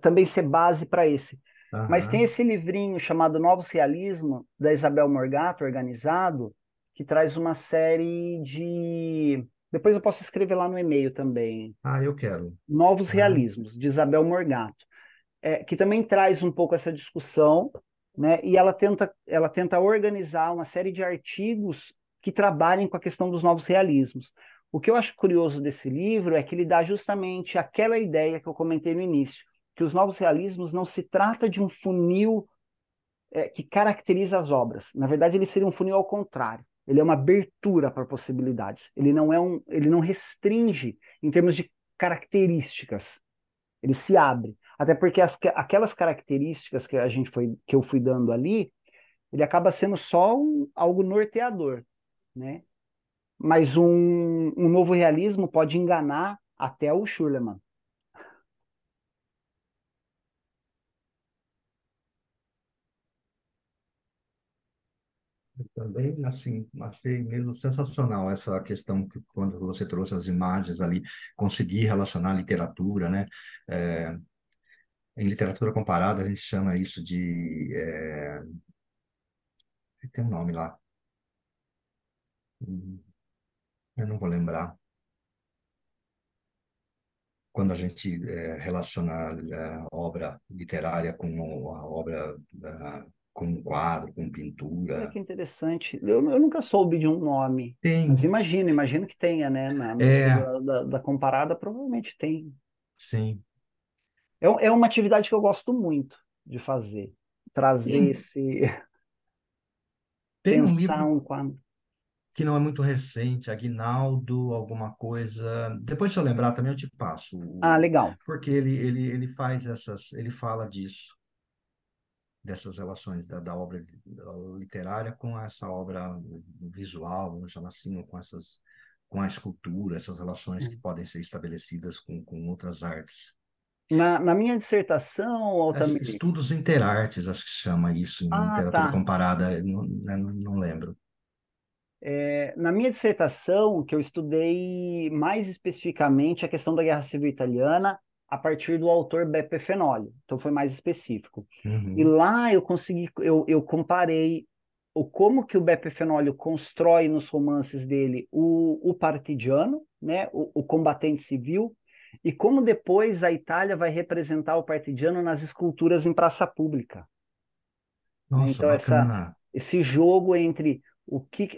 também ser base para esse. Mas tem Aham. esse livrinho chamado Novos Realismo, da Isabel Morgato, organizado, que traz uma série de. Depois eu posso escrever lá no e-mail também. Ah, eu quero. Novos Ah, Realismos, de Isabel Morgato, que também traz um pouco essa discussão, né? E ela tenta organizar uma série de artigos que trabalhem com a questão dos novos realismos. O que eu acho curioso desse livro é que ele dá justamente aquela ideia que eu comentei no início, que os novos realismos não se trata de um funil que caracteriza as obras. Na verdade, ele seria um funil ao contrário. Ele é uma abertura para possibilidades. Ele não restringe em termos de características. Ele se abre. Até porque aquelas características que eu fui dando ali, ele acaba sendo só algo norteador, né? Mas um novo realismo pode enganar até o Schurlemann. também, assim, achei mesmo sensacional essa questão que quando você trouxe as imagens ali, conseguir relacionar a literatura, né? É, em literatura comparada, a gente chama isso de... tem um nome lá. Eu não vou lembrar. Quando a gente relaciona a obra literária com a obra com um quadro, com Olha pintura. que interessante. Eu nunca soube de um nome, mas Tem, imagino que tenha, né? No estudo é, da comparada, provavelmente tem. sim. É uma atividade que eu gosto muito de fazer. Trazer Tem, esse. tem um Pensar livro um quadro. que não é muito recente, Aguinaldo, alguma coisa. Depois, se eu lembrar, também eu te passo. Ah, legal. Porque ele faz ele fala disso, dessas relações da obra literária com essa obra visual, vamos chamar assim, ou com a escultura, essas relações que podem ser estabelecidas com outras artes. Na minha dissertação, Altamir. Estudos interartes, acho que se chama isso, em Ah, literatura tá. comparada, não lembro. Na minha dissertação, que eu estudei mais especificamente a questão da Guerra Civil Italiana a partir do autor Beppe Fenolio, então foi mais específico. E Uhum. lá eu comparei como que o Beppe Fenolio constrói nos romances dele o partigiano, né, o combatente civil, e como depois a Itália vai representar o partigiano nas esculturas em praça pública, né? Nossa, Então, bacana. esse jogo entre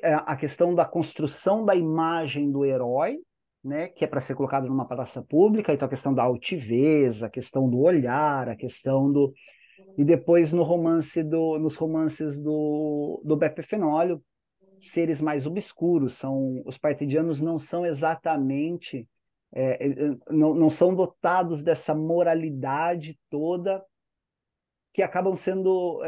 a questão da construção da imagem do herói, né, que é para ser colocado numa praça pública, então a questão da altivez, a questão do olhar, a questão do. E depois nos romances do Beppe Fenolio, seres mais obscuros, os partidianos não são exatamente. Não são dotados dessa moralidade toda que acabam sendo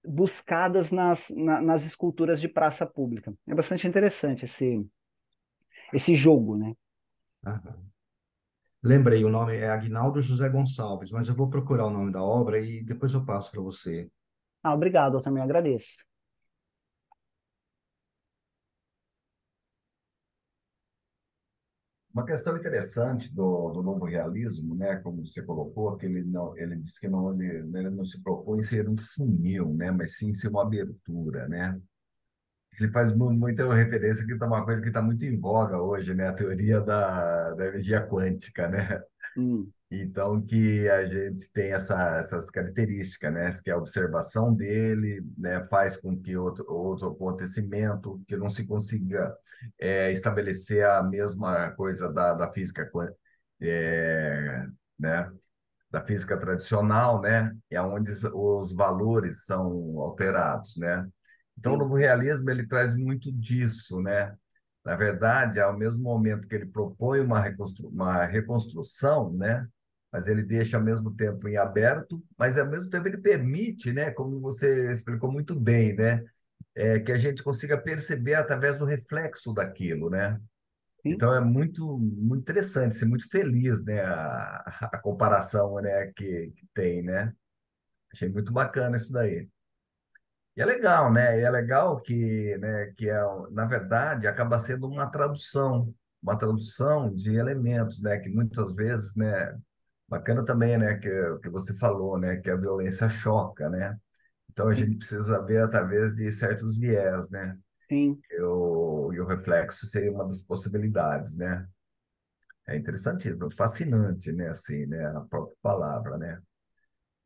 buscadas nas esculturas de praça pública. É bastante interessante esse jogo, né? Aham. Lembrei, o nome é Aguinaldo José Gonçalves, mas eu vou procurar o nome da obra e depois eu passo para você. Ah, obrigado, eu também agradeço. Uma questão interessante do novo realismo, né, como você colocou, que ele não, ele disse que não, ele não se propõe ser um funil, né, mas sim ser uma abertura, né? Ele faz muita referência que está uma coisa que está muito em voga hoje, né, a teoria da energia quântica, né? Hum, Então, que a gente tem essas características, né? Que a observação dele, né, faz com que outro acontecimento, que não se consiga estabelecer a mesma coisa da física, é, né? Da física tradicional, né? É onde os valores são alterados, né? Então, o sim, novo realismo, ele traz muito disso, né? Na verdade, ao mesmo momento que ele propõe uma reconstrução, né? Mas ele deixa ao mesmo tempo em aberto, mas ao mesmo tempo ele permite, né? Como você explicou muito bem, né? Que a gente consiga perceber através do reflexo daquilo, né? sim, Então é muito interessante, ser muito feliz, né? A comparação, né? Que tem, né? Achei muito bacana isso daí. E é legal, né? E é legal que, né, na verdade, acaba sendo uma tradução de elementos, né? Que muitas vezes, né? Bacana também, né? Que você falou, né? Que a violência choca, né? Então a sim, gente precisa ver através de certos viés, né? sim, E o reflexo seria uma das possibilidades, né? É interessante, fascinante, né? Assim, né? A própria palavra, né?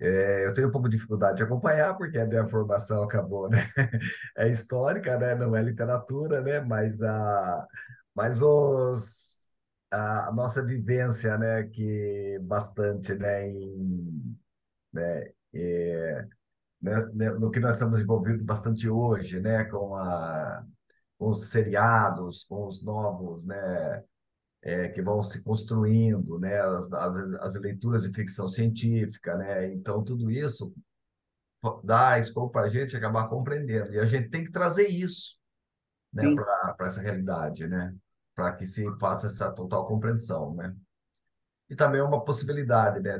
Eu tenho um pouco de dificuldade de acompanhar, porque a minha formação acabou, né? É histórica, né? Não é literatura, né? Mas a nossa vivência, né? Que bastante, né? No que nós estamos envolvidos bastante hoje, né? Com os seriados, com os novos, né? Que vão se construindo, né? As leituras de ficção científica, né? Então, tudo isso dá escopo para a gente acabar compreendendo. E a gente tem que trazer isso, né, sim, para essa realidade, né? Para que se faça essa total compreensão, né? E também é uma possibilidade, né,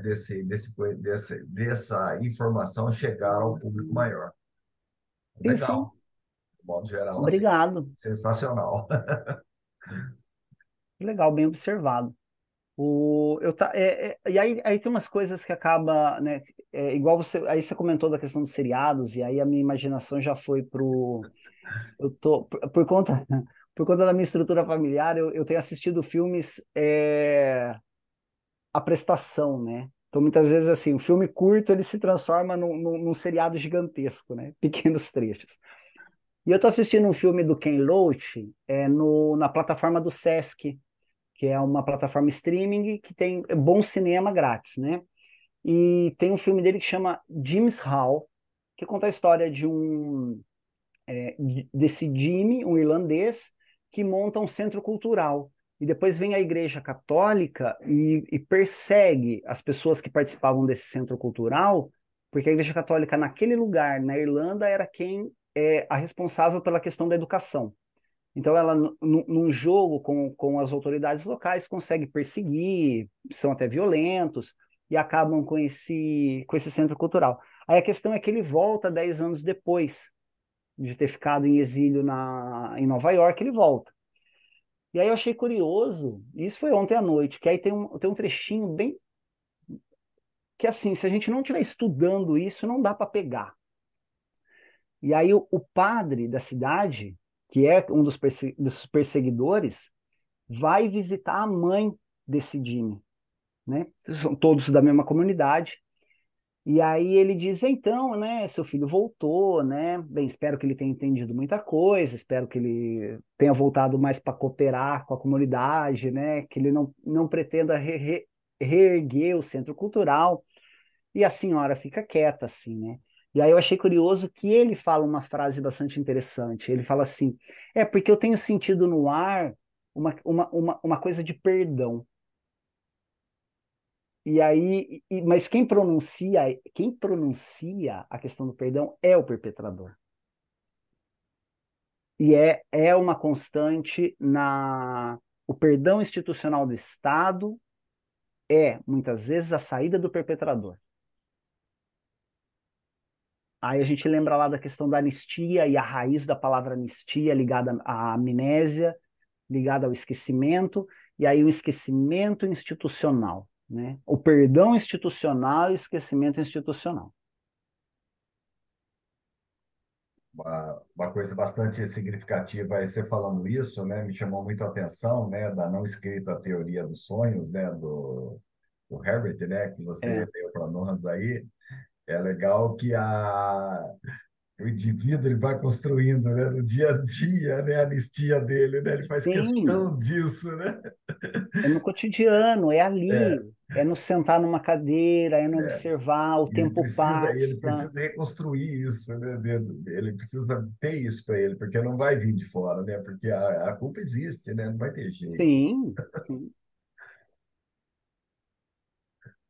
dessa informação chegar ao público maior. sim, sim. Legal, de modo geral, assim, Obrigado. sensacional. Legal, bem observado. E aí tem umas coisas que acaba, né? Igual aí você comentou da questão dos seriados, e aí a minha imaginação já foi eu tô, por conta, por conta da minha estrutura familiar, eu tenho assistido filmes a prestação, né? Então, muitas vezes, assim, o filme curto, ele se transforma num seriado gigantesco, né? Pequenos trechos. E eu tô assistindo um filme do Ken Loach, na plataforma do Sesc, que é uma plataforma streaming que tem bom cinema grátis, né? E tem um filme dele que chama James Hall, que conta a história desse Jimmy, um irlandês, que monta um centro cultural. E depois vem a Igreja Católica e persegue as pessoas que participavam desse centro cultural, porque a Igreja Católica, naquele lugar, na Irlanda, era quem é a responsável pela questão da educação. Então, ela, num jogo com as autoridades locais, consegue perseguir, são até violentos, e acabam com esse centro cultural. Aí a questão é que ele volta 10 anos depois, de ter ficado em exílio em Nova York, ele volta. E aí eu achei curioso, e isso foi ontem à noite, que aí tem um trechinho bem que assim, se a gente não estiver estudando isso, não dá para pegar. E aí o padre da cidade, que é um dos perseguidores, vai visitar a mãe desse Jimmy, né? São todos da mesma comunidade. E aí ele diz, então, né, seu filho voltou, né? Bem, espero que ele tenha entendido muita coisa, espero que ele tenha voltado mais para cooperar com a comunidade, né? Que ele não pretenda reerguer o centro cultural. E a senhora fica quieta, assim, né? E aí eu achei curioso que ele fala uma frase bastante interessante. Ele fala assim, porque eu tenho sentido no ar uma coisa de perdão. E aí, mas quem pronuncia a questão do perdão é o perpetrador. E é uma constante o perdão institucional do Estado muitas vezes, a saída do perpetrador. Aí a gente lembra lá da questão da anistia e a raiz da palavra anistia ligada à amnésia, ligada ao esquecimento, e aí o esquecimento institucional, né? O perdão institucional e o esquecimento institucional. Uma coisa bastante significativa é você falando isso, né? Me chamou muito a atenção, né? Da não escrita teoria dos sonhos, né? Do Herbert, né? Que você É, deu para nós aí. É legal que o indivíduo ele vai construindo, né? No dia a dia, né? A anistia dele, né? Ele faz sim, questão disso, né? é no cotidiano, é É, ali, é no sentar numa cadeira, é no é. observar, o E ele tempo precisa, ele passa. precisa reconstruir isso, né, dentro dele. Ele precisa ter isso para ele, porque não vai vir de fora, né? Porque a culpa existe, né? Não vai ter jeito. Sim, sim.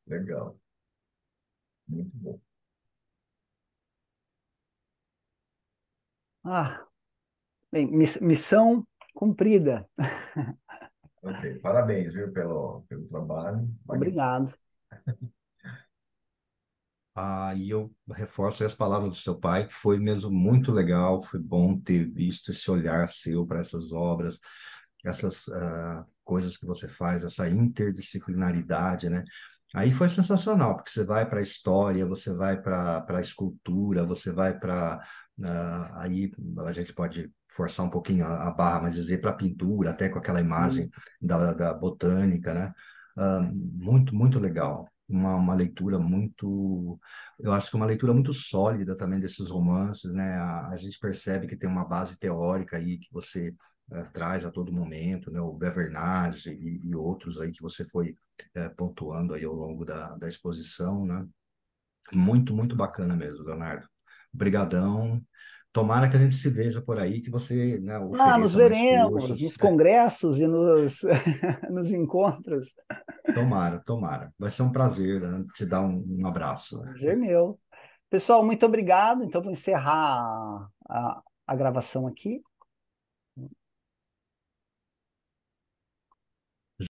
Legal, muito bom. Ah, bem, missão cumprida. Ok, parabéns, viu, pelo trabalho. Magnífico. Obrigado. E eu reforço as palavras do seu pai, que foi mesmo muito legal, foi bom ter visto esse olhar seu para essas obras, essas coisas que você faz, essa interdisciplinaridade, né? Aí foi sensacional, porque você vai para a história, você vai para a escultura, você vai para. Aí a gente pode forçar um pouquinho a barra, mas dizer para a pintura, até com aquela imagem Hum. da botânica, né? Muito, muito legal. Uma leitura muito, eu acho que uma leitura muito sólida também desses romances, né? A gente percebe que tem uma base teórica aí que você traz a todo momento, né? O Bevernage e outros aí que você foi pontuando aí ao longo da exposição, né? Muito, muito bacana mesmo, Leonardo. Obrigadão. Tomara que a gente se veja por aí, que você, né, Nos ofereça mais veremos cursos. nos congressos e nos encontros. Tomara, tomara. Vai ser um prazer, né, te dar um abraço. Prazer meu. Pessoal, muito obrigado. Então, vou encerrar a gravação aqui.